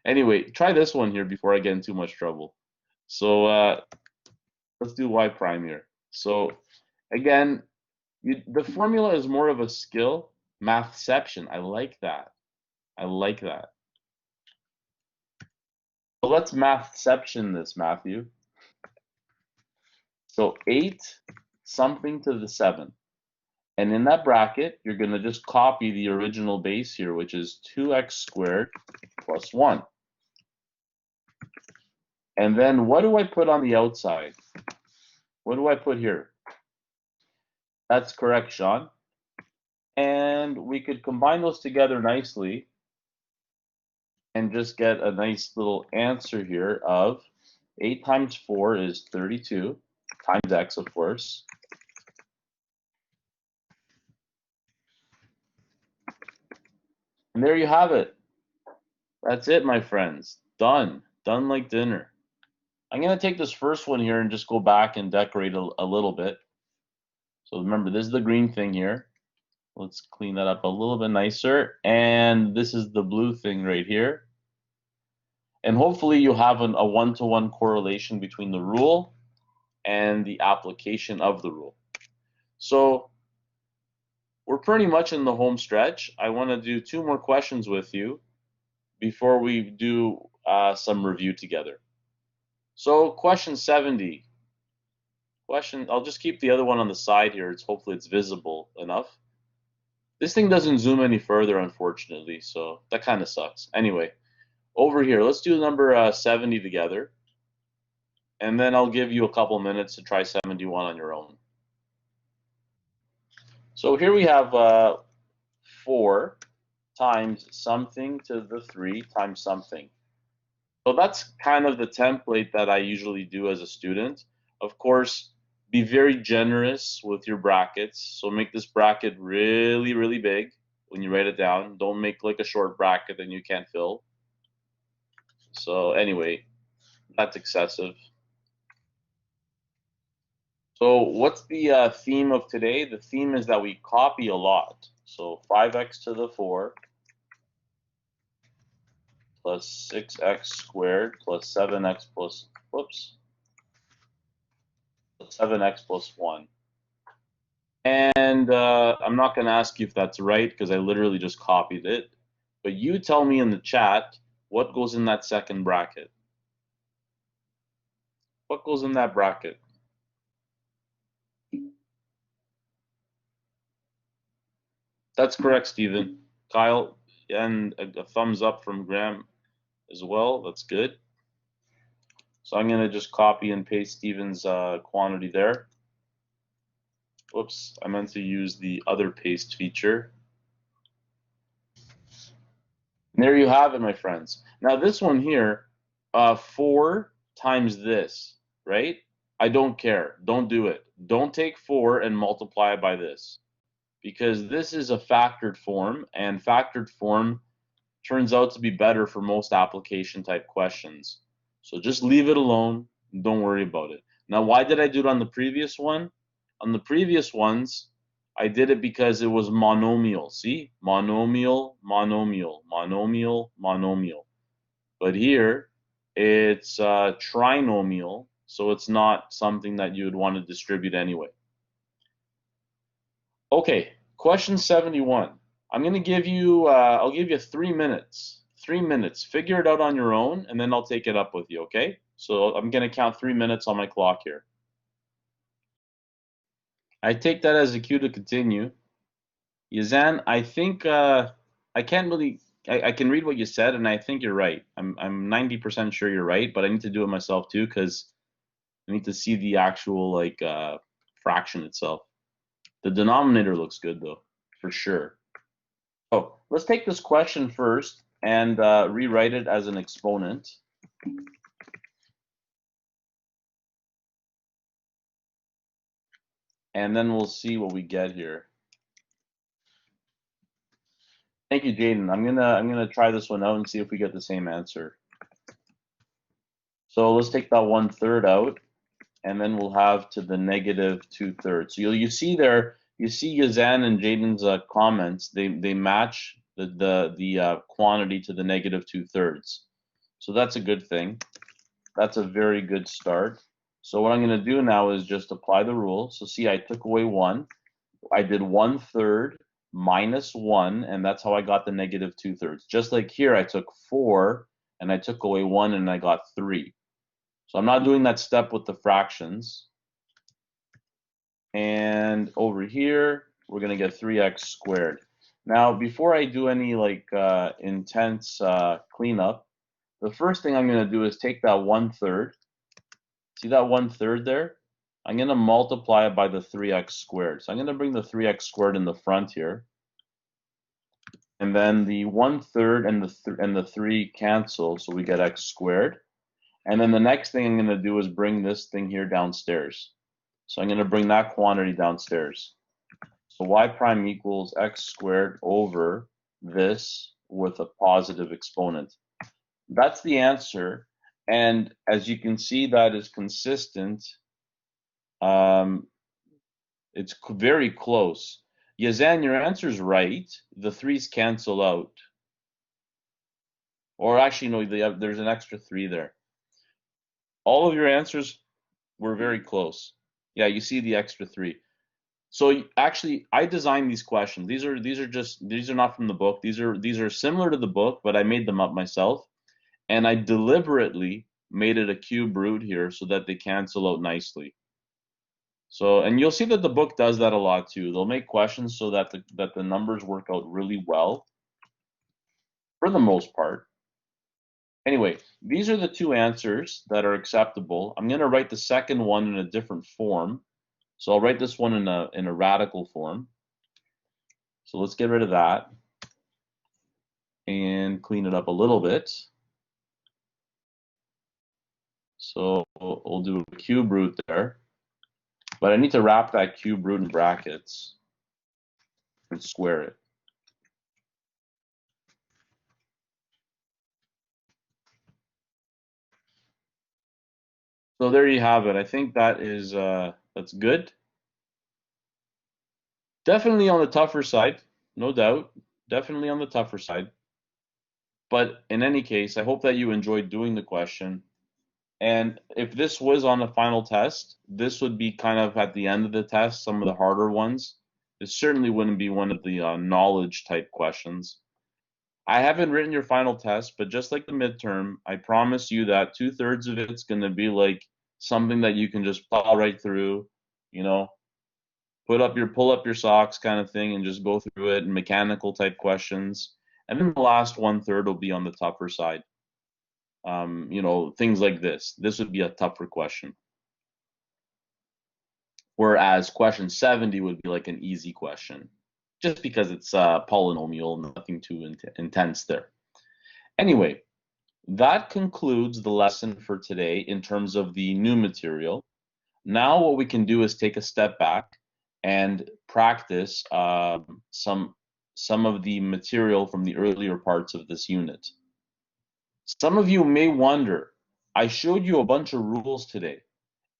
Anyway, try this one here before I get in too much trouble. So let's do y prime here. So again, The formula is more of a skill. Mathception. I like that. I like that. So let's mathception this, Matthew. So 8 something to the 7. And in that bracket, you're going to just copy the original base here, which is 2x squared plus 1. And then what do I put on the outside? What do I put here? That's correct, Sean. And we could combine those together nicely and just get a nice little answer here of 8 times 4 is 32, times x, of course. And there you have it. That's it, my friends. Done. Done like dinner. I'm going to take this first one here and just go back and decorate a little bit. So remember, this is the green thing here. Let's clean that up a little bit nicer. And this is the blue thing right here. And hopefully you have a one-to-one correlation between the rule and the application of the rule. So we're pretty much in the home stretch. I want to do 2 more questions with you before we do some review together. So question 70. I'll just keep the other one on the side here. Hopefully it's visible enough. This thing doesn't zoom any further, unfortunately, so that kind of sucks. Anyway, over here, let's do number 70 together. And then I'll give you a couple minutes to try 71 on your own. So here we have 4 times something to the 3 times something. So that's kind of the template that I usually do as a student. Of course, be very generous with your brackets. So make this bracket really, really big when you write it down. Don't make like a short bracket that you can't fill. So anyway, that's excessive. So what's the theme of today? The theme is that we copy a lot. So 5x to the 4 plus 6x squared plus 7x plus, whoops, 7x plus 1. And I'm not going to ask you if that's right because I literally just copied it. But you tell me in the chat what goes in that second bracket. What goes in that bracket? That's correct, Stephen. Kyle, and a thumbs up from Graham as well. That's good. So I'm going to just copy and paste Stephen's quantity there. Whoops, I meant to use the other paste feature. And there you have it, my friends. Now this one here, 4 times this, right? I don't care. Don't do it. Don't take 4 and multiply it by this, because this is a factored form, and factored form turns out to be better for most application type questions. So just leave it alone. Don't worry about it. Now, why did I do it on the previous one? On the previous ones, I did it because it was monomial. See? Monomial, monomial, monomial, monomial. But here, it's trinomial, so it's not something that you would want to distribute anyway. Okay, question 71. I'm going to give you, I'll give you 3 minutes. 3 minutes. Figure it out on your own, and then I'll take it up with you, okay? So I'm going to count 3 minutes on my clock here. I take that as a cue to continue. Yazan, I think I can't really, I can read what you said, and I think you're right. I'm 90% sure you're right, but I need to do it myself too, because I need to see the actual like fraction itself. The denominator looks good though, for sure. Oh, let's take this question first and rewrite it as an exponent. And then we'll see what we get here. Thank you, Jaden. I'm gonna try this one out and see if we get the same answer. So let's take that 1/3 out, and then we'll have to the negative 2/3. So you see there, you see Yazan and Jaden's comments. They match the quantity to the negative 2/3. So that's a good thing. That's a very good start. So what I'm going to do now is just apply the rule. So see, I took away 1. I did 1/3 minus 1, and that's how I got the negative 2/3. Just like here, I took 4, and I took away 1, and I got 3. So I'm not doing that step with the fractions. And over here, we're going to get 3x squared. Now, before I do any like intense cleanup, the first thing I'm going to do is take that 1/3. See that 1/3 there? I'm going to multiply it by the 3x squared. So I'm going to bring the 3x squared in the front here. And then the 1/3 and the 3 cancel, so we get x squared. And then the next thing I'm going to do is bring this thing here downstairs. So I'm going to bring that quantity downstairs. So y prime equals x squared over this with a positive exponent. That's the answer. And as you can see, that is consistent. It's very close. Yazan, your answer is right. The 3's cancel out. Or actually, no, there's an extra 3 there. All of your answers were very close. Yeah, you see the extra 3. So actually, I designed these questions. These are not from the book. These are similar to the book, but I made them up myself, and I deliberately made it a cube root here so that they cancel out nicely. So, and you'll see that the book does that a lot too. They'll make questions so that the numbers work out really well, for the most part. Anyway, these are the 2 answers that are acceptable. I'm going to write the second one in a different form. So I'll write this one in a radical form. So let's get rid of that and clean it up a little bit. So we'll do a cube root there. But I need to wrap that cube root in brackets and square it. So there you have it. I think that is that's good. Definitely on the tougher side, no doubt. Definitely on the tougher side. But in any case, I hope that you enjoyed doing the question. And if this was on a final test, this would be kind of at the end of the test, some of the harder ones. This certainly wouldn't be one of the knowledge type questions. I haven't written your final test, but just like the midterm, I promise you that 2/3 of it's going to be like something that you can just plow right through, you know, pull up your socks kind of thing and just go through it, and mechanical type questions. And then the last 1/3 will be on the tougher side. Things like this. This would be a tougher question. Whereas question 70 would be like an easy question, just because it's a polynomial, nothing too intense there. Anyway, that concludes the lesson for today in terms of the new material. Now what we can do is take a step back and practice some of the material from the earlier parts of this unit. Some of you may wonder, I showed you a bunch of rules today,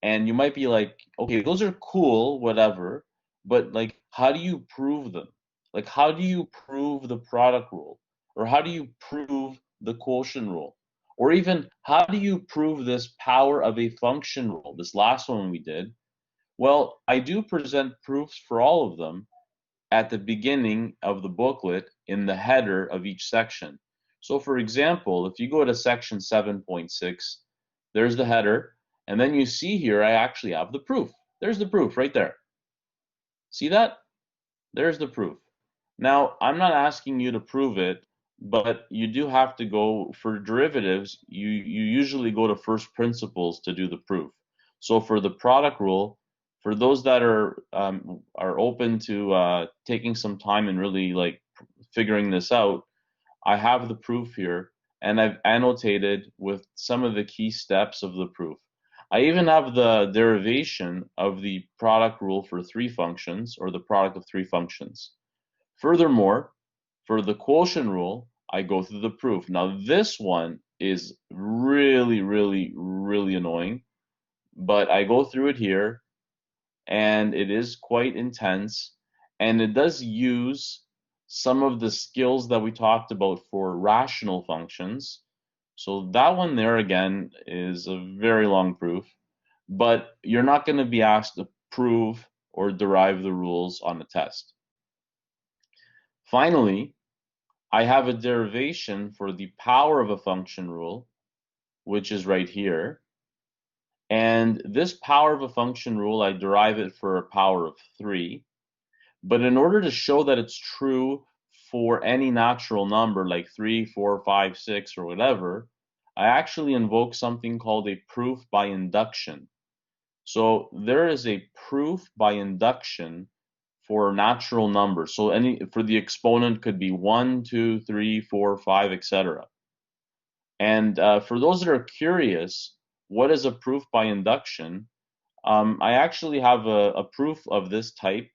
and you might be like, okay, those are cool, whatever, but like, how do you prove them? Like, how do you prove the product rule? Or how do you prove the quotient rule? Or even, how do you prove this power of a function rule? This last one we did. Well, I do present proofs for all of them at the beginning of the booklet in the header of each section. So for example, if you go to section 7.6, there's the header, and then you see here I actually have the proof. There's the proof right there. See that? There's the proof. Now, I'm not asking you to prove it, but you do have to go, for derivatives, you usually go to first principles to do the proof. So for the product rule, for those that are open to taking some time and really like figuring this out, I have the proof here, and I've annotated with some of the key steps of the proof. I even have the derivation of the product rule for 3 functions, or the product of 3 functions. Furthermore, for the quotient rule, I go through the proof. Now this one is really, really, really annoying, but I go through it here, and it is quite intense, and it does use some of the skills that we talked about for rational functions. So that one there again is a very long proof, but you're not going to be asked to prove or derive the rules on the test. Finally, I have a derivation for the power of a function rule, which is right here. And this power of a function rule, I derive it for a power of 3. But in order to show that it's true for any natural number like 3, 4, 5, 6, or whatever, I actually invoke something called a proof by induction. So there is a proof by induction for natural numbers. So for the exponent could be 1, 2, 3, 4, 5, etc. And for those that are curious, what is a proof by induction? I actually have a proof of this type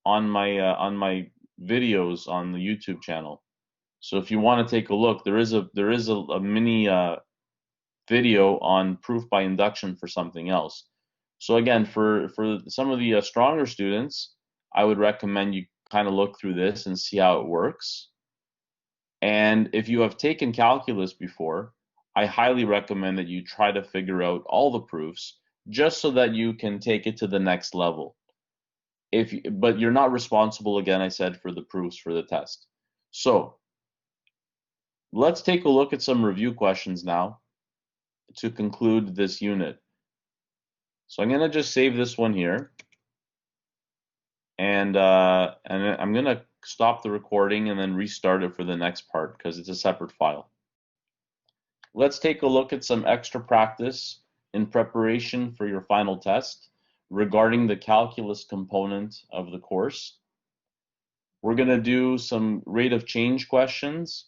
on my videos on the YouTube channel. So if you want to take a look, there is a mini video on proof by induction for something else. So again, for some of the stronger students, I would recommend you kind of look through this and see how it works. And if you have taken calculus before, I highly recommend that you try to figure out all the proofs just so that you can take it to the next level. But you're not responsible, again, I said, for the proofs for the test. So let's take a look at some review questions now to conclude this unit. So I'm going to just save this one here, and I'm going to stop the recording and then restart it for the next part because it's a separate file. Let's take a look at some extra practice in preparation for your final test regarding the calculus component of the course. We're going to do some rate of change questions,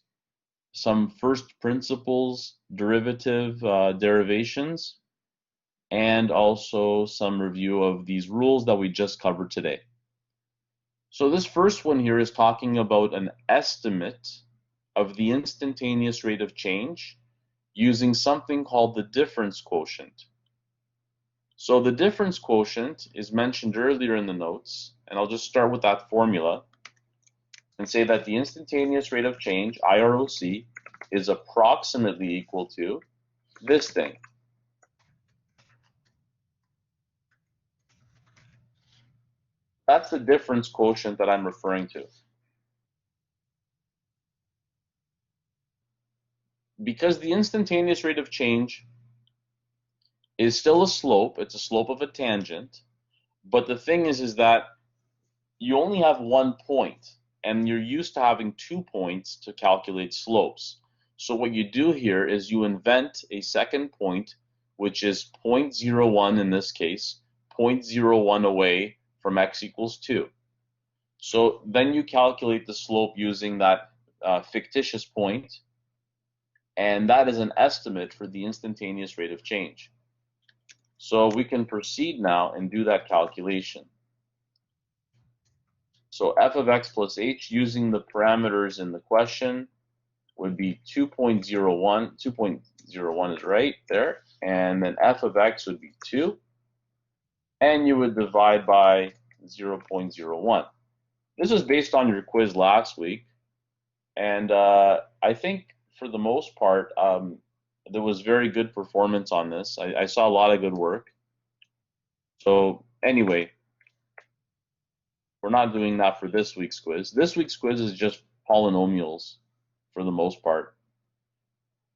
some first principles derivative derivations, and also some review of these rules that we just covered today. So this first one here is talking about an estimate of the instantaneous rate of change using something called the difference quotient. So the difference quotient is mentioned earlier in the notes, and I'll just start with that formula and say that the instantaneous rate of change, IROC, is approximately equal to this thing. That's the difference quotient that I'm referring to. Because the instantaneous rate of change is still a slope, it's a slope of a tangent, but the thing is that you only have one point, and you're used to having 2 points to calculate slopes. So what you do here is you invent a second point, which is 0.01 in this case, 0.01 away from x equals 2. So then you calculate the slope using that fictitious point, and that is an estimate for the instantaneous rate of change. So we can proceed now and do that calculation. So f of x plus h using the parameters in the question would be 2.01. 2.01 is right there. And then f of x would be 2. And you would divide by 0.01. This was based on your quiz last week. And I think for the most part, there was very good performance on this. I saw a lot of good work. So anyway, we're not doing that for this week's quiz. This week's quiz is just polynomials for the most part.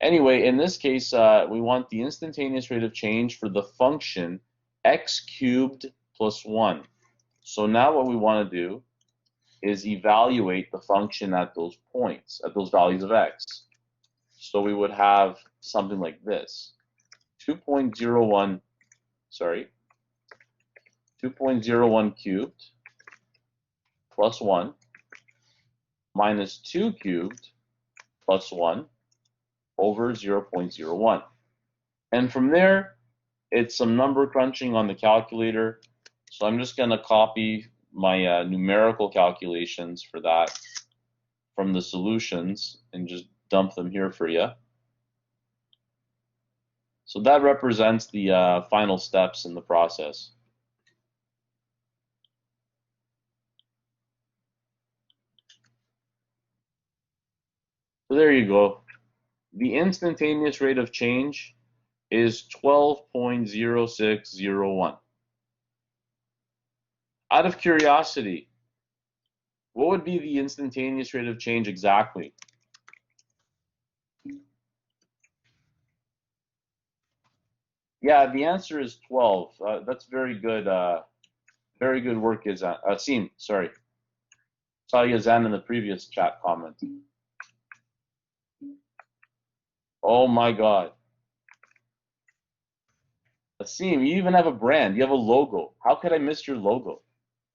Anyway, in this case, we want the instantaneous rate of change for the function x cubed plus 1. So now what we want to do is evaluate the function at those points, at those values of x. So we would have something like this. 2.01 cubed plus 1 minus 2 cubed plus 1 over 0.01. And from there, it's some number crunching on the calculator. So I'm just going to copy my numerical calculations for that from the solutions and just dump them here for you. So that represents the final steps in the process. So there you go. The instantaneous rate of change is 12.0601. Out of curiosity, what would be the instantaneous rate of change exactly? Yeah, the answer is 12. That's very good. Very good work, Asim. Sorry, saw Yazan in the previous chat comment. Oh my God, Asim, you even have a brand. You have a logo. How could I miss your logo?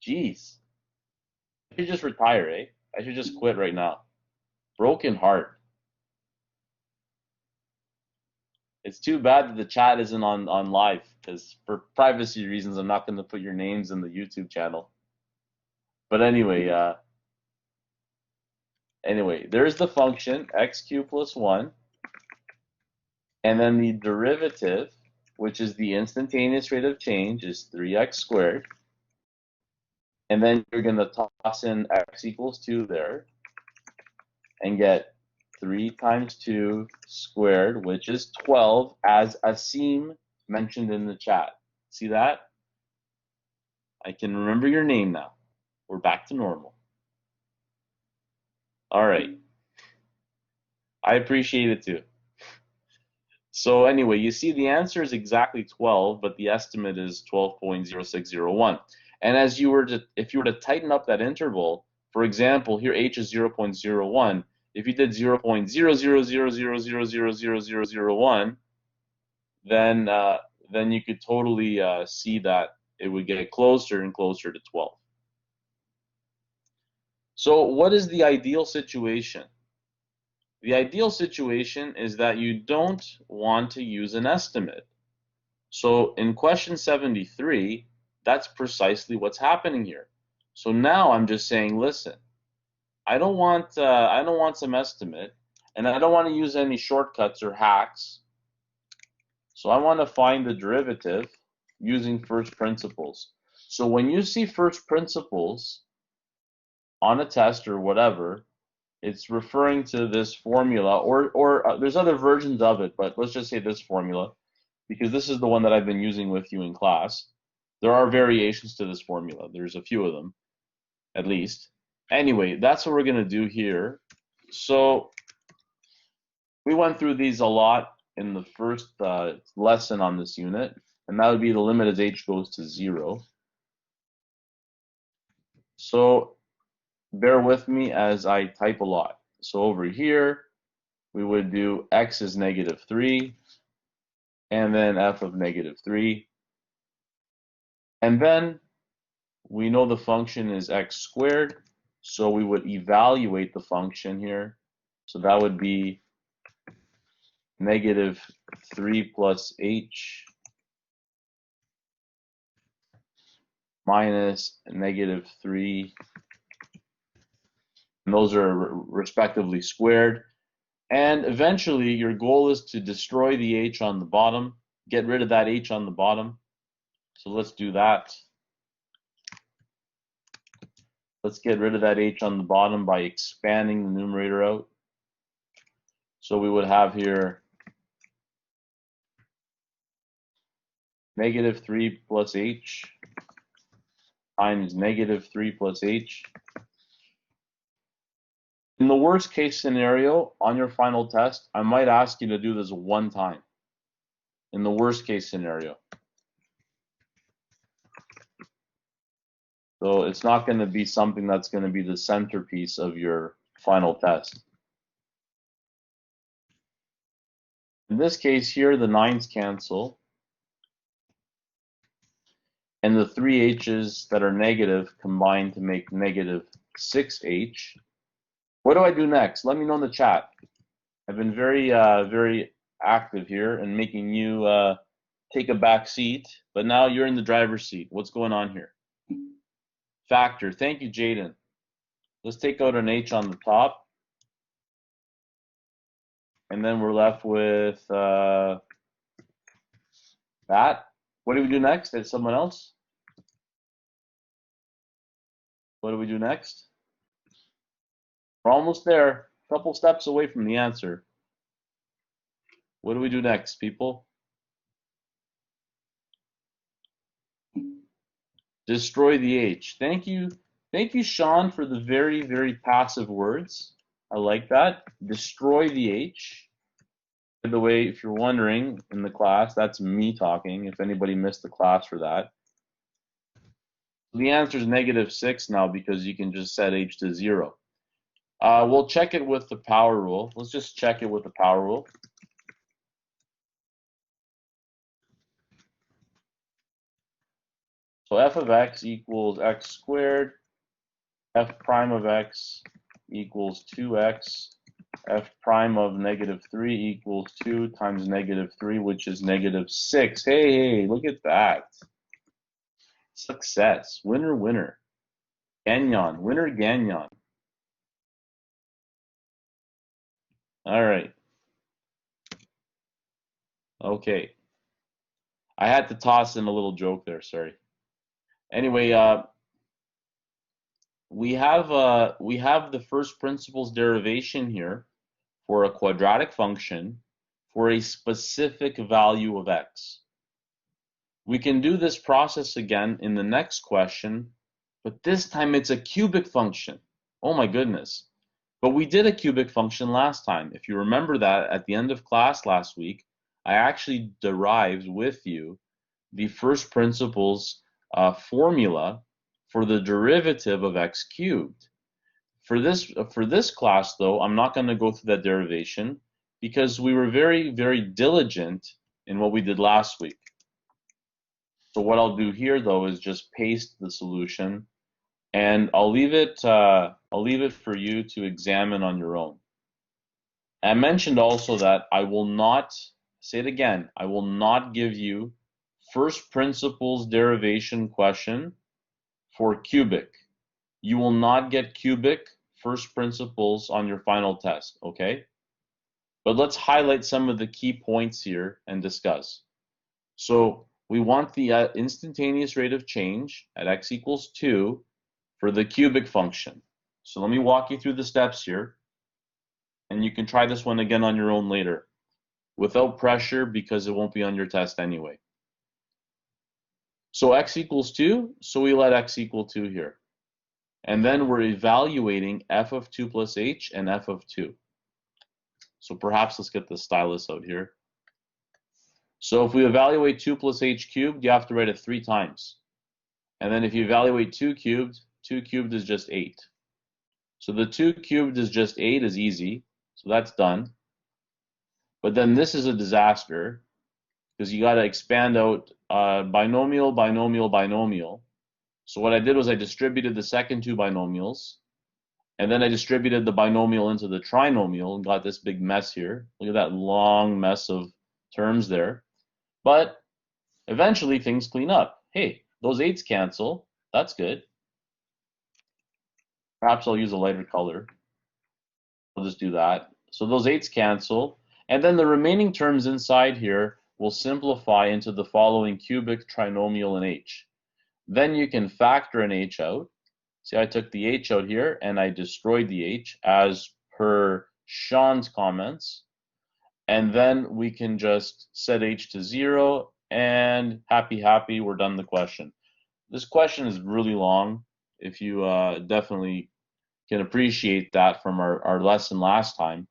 Jeez, I should just retire, eh? I should just quit right now. Broken heart. It's too bad that the chat isn't on live, because for privacy reasons, I'm not going to put your names in the YouTube channel. But anyway, there's the function x cubed plus 1, and then the derivative, which is the instantaneous rate of change, is 3x squared. And then you're going to toss in x equals 2 there and get 3 times 2 squared, which is 12, as Asim mentioned in the chat. See that? I can remember your name now. We're back to normal. All right. I appreciate it too. So anyway, you see the answer is exactly 12, but the estimate is 12.0601. And as you were to, if you were to tighten up that interval, for example, here h is 0.01. If you did 0.00000000001, then you could totally see that it would get closer and closer to 12. So what is the ideal situation? The ideal situation is that you don't want to use an estimate. So in question 73, that's precisely what's happening here. So now I'm just saying, listen, I don't want some estimate, and I don't want to use any shortcuts or hacks. So I want to find the derivative using first principles. So when you see first principles on a test or whatever, it's referring to this formula, or there's other versions of it, but let's just say this formula, because this is the one that I've been using with you in class. There are variations to this formula. There's a few of them, at least. Anyway, that's what we're going to do here. So we went through these a lot in the first lesson on this unit, and that would be the limit as h goes to 0. So bear with me as I type a lot. So over here, we would do x is -3, and then f of -3. And then we know the function is x squared, so we would evaluate the function here. So that would be -3 plus h minus -3, and those are respectively squared. And eventually, your goal is to destroy the h on the bottom, get rid of that h on the bottom. So let's do that. Let's get rid of that h on the bottom by expanding the numerator out. So we would have here -3 plus h times -3 plus h. In the worst case scenario, on your final test, I might ask you to do this one time. In the worst case scenario. So it's not going to be something that's going to be the centerpiece of your final test. In this case here, the 9's cancel. And the 3 h's that are negative combine to make -6h. What do I do next? Let me know in the chat. I've been very active here and making you take a back seat, but now you're in the driver's seat. What's going on here? Factor. Thank you, Jaden. Let's take out an h on the top. And then we're left with that. What do we do next? Is someone else? What do we do next? We're almost there. A couple steps away from the answer. What do we do next, people? Destroy the h. Thank you, Sean, for the very, very passive words. I like that. Destroy the h. By the way, if you're wondering in the class, that's me talking, if anybody missed the class for that. The answer is -6 now because you can just set h to 0. We'll check it with the power rule. Let's just check it with the power rule. So f of x equals x squared, f prime of x equals 2x, f prime of -3 equals 2 times -3, which is -6. Hey, look at that. Success. Winner, winner. Gagnon. Winner, gagnon. All right. Okay. I had to toss in a little joke there, sorry. Anyway, we have the first principles derivation here for a quadratic function for a specific value of x. We can do this process again in the next question, but this time it's a cubic function. Oh my goodness. But we did a cubic function last time. If you remember that at the end of class last week, I actually derived with you the first principles formula for the derivative of x cubed. For this class, though, I'm not going to go through that derivation because we were very, very diligent in what we did last week. So what I'll do here, though, is just paste the solution, and I'll leave it for you to examine on your own. I mentioned also that I will not, say it again, I will not give you first principles derivation question for cubic. You will not get cubic first principles on your final test, okay? But let's highlight some of the key points here and discuss. So we want the instantaneous rate of change at x equals 2 for the cubic function. So let me walk you through the steps here, and you can try this one again on your own later without pressure because it won't be on your test anyway. So x equals 2, so we let x equal 2 here. And then we're evaluating f of 2 plus h and f of 2. So perhaps let's get the stylus out here. So if we evaluate 2 plus h cubed, you have to write it 3 times. And then if you evaluate 2 cubed is just 8. So the 2 cubed is just 8 is easy. So that's done. But then this is a disaster because you got to expand out binomial, binomial, binomial. So what I did was I distributed the second 2 binomials, and then I distributed the binomial into the trinomial and got this big mess here. Look at that long mess of terms there. But eventually things clean up. Hey, those 8s cancel. That's good. Perhaps I'll use a lighter color. I'll just do that. So those 8s cancel. And then the remaining terms inside here will simplify into the following cubic, trinomial, and h. Then you can factor an h out. See, I took the h out here and I destroyed the h as per Sean's comments. And then we can just set h to 0 and happy, we're done the question. This question is really long. If you definitely can appreciate that from our lesson last time.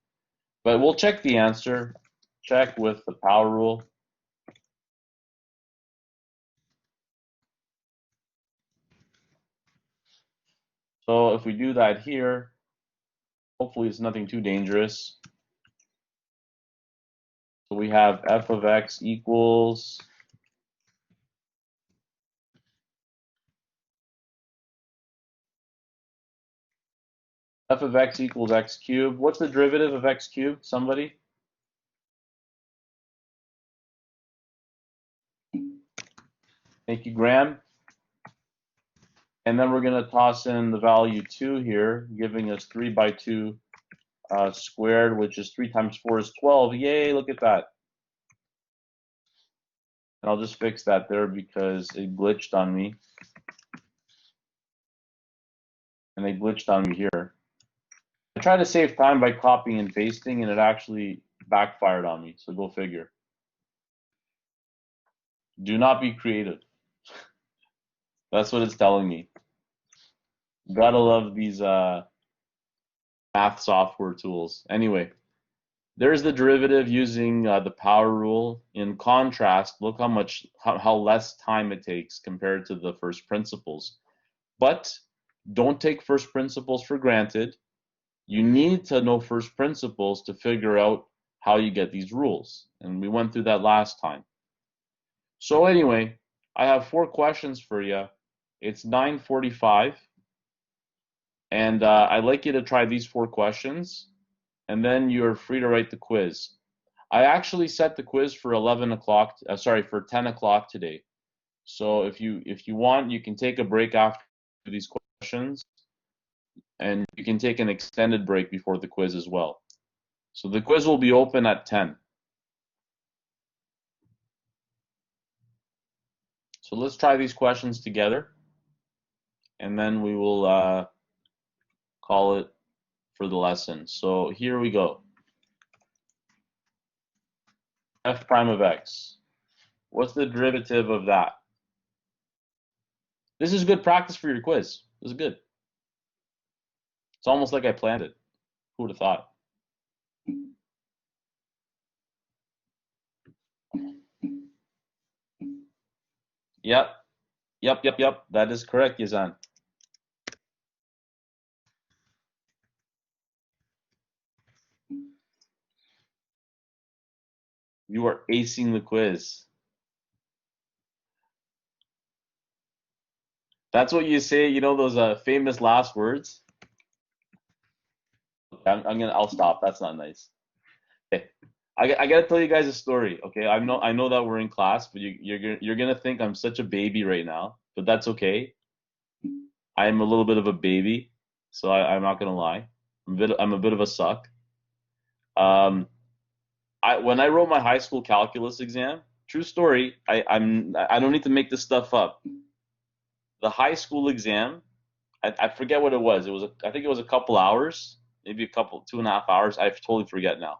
But we'll check the answer, check with the power rule. So if we do that here, hopefully it's nothing too dangerous. So we have f of x equals x cubed. What's the derivative of x cubed? Somebody? Thank you, Graham. And then we're going to toss in the value 2 here, giving us 3 by 2 squared, which is 3 times 4 is 12. Yay, look at that. And I'll just fix that there because it glitched on me. And it glitched on me here. I tried to save time by copying and pasting, and it actually backfired on me, so go figure. Do not be creative. That's what it's telling me. Gotta love these math software tools. Anyway, there's the derivative using the power rule. In contrast, look how less time it takes compared to the first principles. But don't take first principles for granted. You need to know first principles to figure out how you get these rules. And we went through that last time. So anyway, I have 4 questions for you. It's 9:45. And I'd like you to try these 4 questions, and then you're free to write the quiz. I actually set the quiz for 11 o'clock, for 10 o'clock today. So if you want, you can take a break after these questions, and you can take an extended break before the quiz as well. So the quiz will be open at 10. So let's try these questions together, and then we will call it for the lesson. So here we go. F prime of x. What's the derivative of that? This is good practice for your quiz. This is good. It's almost like I planned it. Who would have thought? Yep. That is correct, Yazan. You are acing the quiz. That's what you say, you know, those famous last words. I'll stop. That's not nice. Okay, I gotta tell you guys a story. Okay, I know that we're in class, but you're gonna think I'm such a baby right now, but that's okay. I'm a little bit of a baby, so I'm not gonna lie. I'm a bit of a suck. When I wrote my high school calculus exam, true story. I don't need to make this stuff up. The high school exam, I forget what it was. I think it was a couple hours, maybe 2.5 hours. I totally forget now.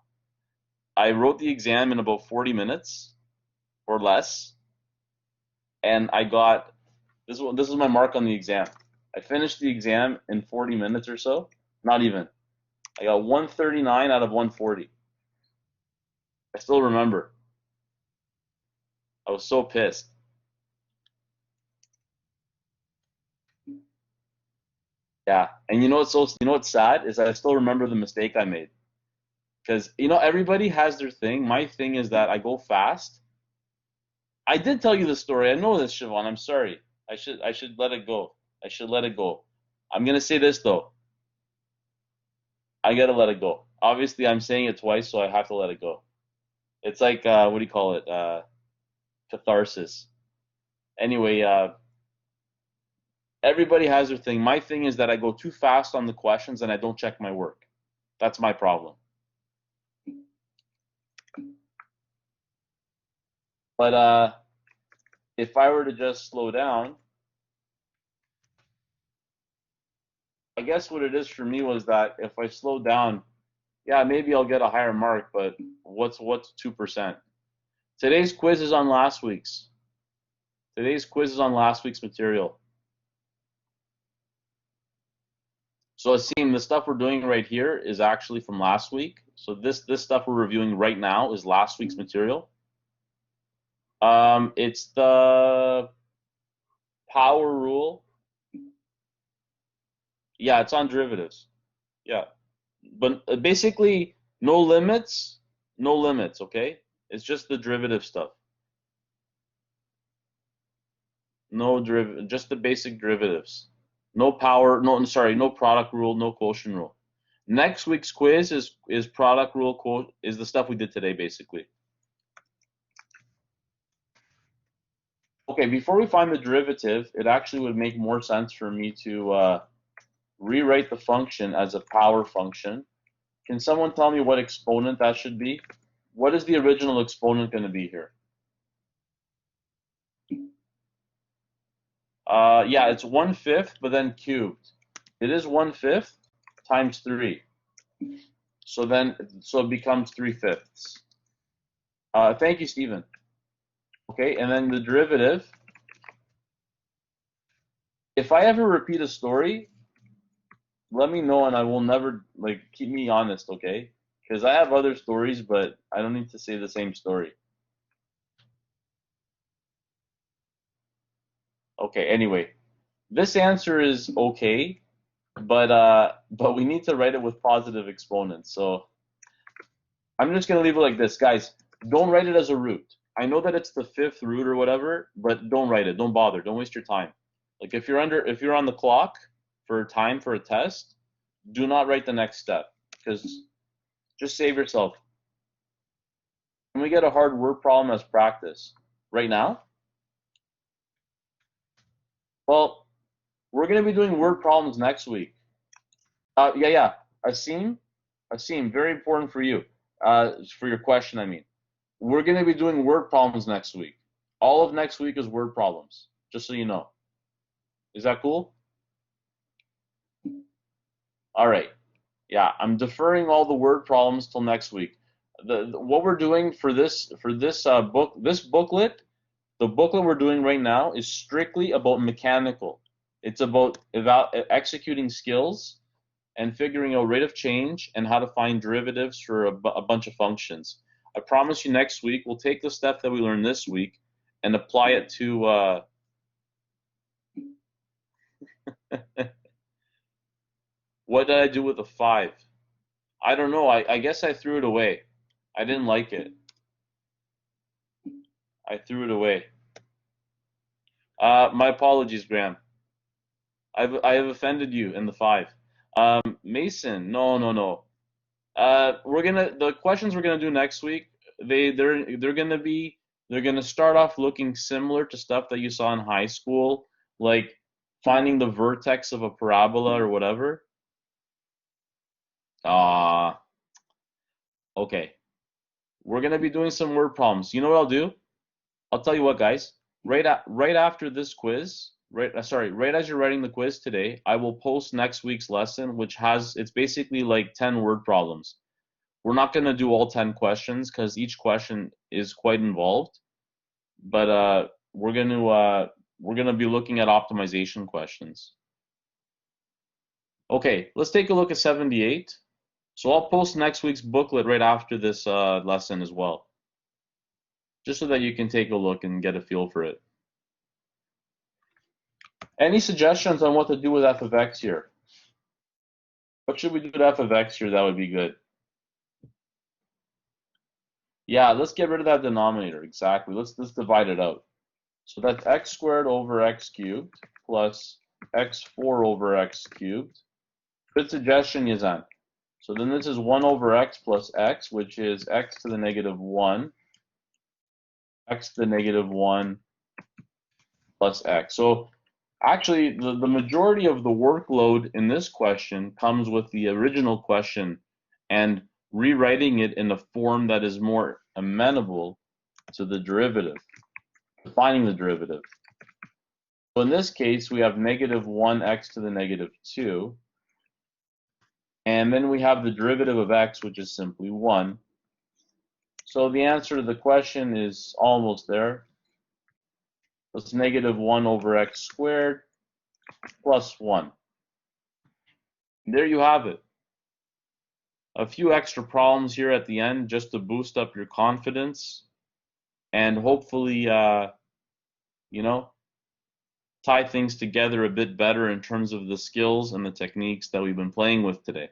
I wrote the exam in about 40 minutes or less, and I got this is my mark on the exam. I finished the exam in 40 minutes or so. Not even. I got 139 out of 140. I still remember. I was so pissed. Yeah, and you know what's sad is I still remember the mistake I made. Because everybody has their thing. My thing is that I go fast. I did tell you the story. I know this, Siobhan. I'm sorry. I should let it go. I should let it go. I'm gonna say this though. I gotta let it go. Obviously, I'm saying it twice, so I have to let it go. It's like what do you call it? Catharsis. Anyway, everybody has their thing. My thing is that I go too fast on the questions and I don't check my work. That's my problem. But if I were to just slow down, I guess what it is for me was that if I slow down, yeah, maybe I'll get a higher mark, but what's 2%? Today's quiz is on last week's. Today's quiz is on last week's material. So Asim, the stuff we're doing right here is actually from last week. So this stuff we're reviewing right now is last week's material. It's the power rule. Yeah, it's on derivatives. Yeah, but basically no limits, okay? It's just the derivative stuff. Just the basic derivatives. No power, no product rule, no quotient rule. Next week's quiz is product rule, is the stuff we did today, basically. Okay, before we find the derivative, it actually would make more sense for me to rewrite the function as a power function. Can someone tell me what exponent that should be? What is the original exponent going to be here? Yeah, it's 1/5, but then cubed. It is 1/5 times 3. So it becomes 3/5. Thank you, Stephen. Okay, and then the derivative If I ever repeat a story, let me know and I will never, like, keep me honest, okay? Because I have other stories, but I don't need to say the same story. Okay, anyway, this answer is okay, but we need to write it with positive exponents. So I'm just gonna leave it like this, guys. Don't write it as a root. I know that it's the fifth root or whatever, but don't write it. Don't bother. Don't waste your time. Like if you're on the clock for time for a test, do not write the next step because just save yourself. Can we get a hard word problem as practice right now? Well, we're gonna be doing word problems next week. Yeah. Asim, very important for you. For your question, I mean. We're going to be doing word problems next week. All of next week is word problems, just so you know. Is that cool? All right. Yeah, I'm deferring all the word problems till next week. What we're doing for this booklet, the booklet we're doing right now is strictly about mechanical. It's about executing skills and figuring out rate of change and how to find derivatives for a bunch of functions. I promise you next week we'll take the stuff that we learned this week and apply it to what did I do with a 5? I don't know. I guess I threw it away. I didn't like it. I threw it away. My apologies, Graham. I have offended you in the 5. Mason, no. The questions we're gonna do next week, they're gonna start off looking similar to stuff that you saw in high school, like finding the vertex of a parabola or whatever. Okay. We're gonna be doing some word problems. You know what I'll do? I'll tell you what, guys. Right after this quiz, right as you're writing the quiz today, I will post next week's lesson, which it's basically like 10 word problems. We're not going to do all 10 questions because each question is quite involved, but we're going to be looking at optimization questions. Okay, let's take a look at 78. So I'll post next week's booklet right after this lesson as well, just so that you can take a look and get a feel for it. Any suggestions on what to do with f of x here? What should we do with f of x here that would be good? Yeah, let's get rid of that denominator, exactly. Let's divide it out. So that's x squared over x cubed plus x4 over x cubed. Good suggestion, Yazan. So then this is 1 over x plus x, which is x to the negative 1, x to the negative 1 plus x. So actually, the majority of the workload in this question comes with the original question and rewriting it in a form that is more amenable to the derivative, defining the derivative. So in this case, we have negative 1x to the negative 2. And then we have the derivative of x, which is simply 1. So the answer to the question is almost there. It's negative 1 over x squared plus 1. And there you have it. A few extra problems here at the end just to boost up your confidence and hopefully, tie things together a bit better in terms of the skills and the techniques that we've been playing with today.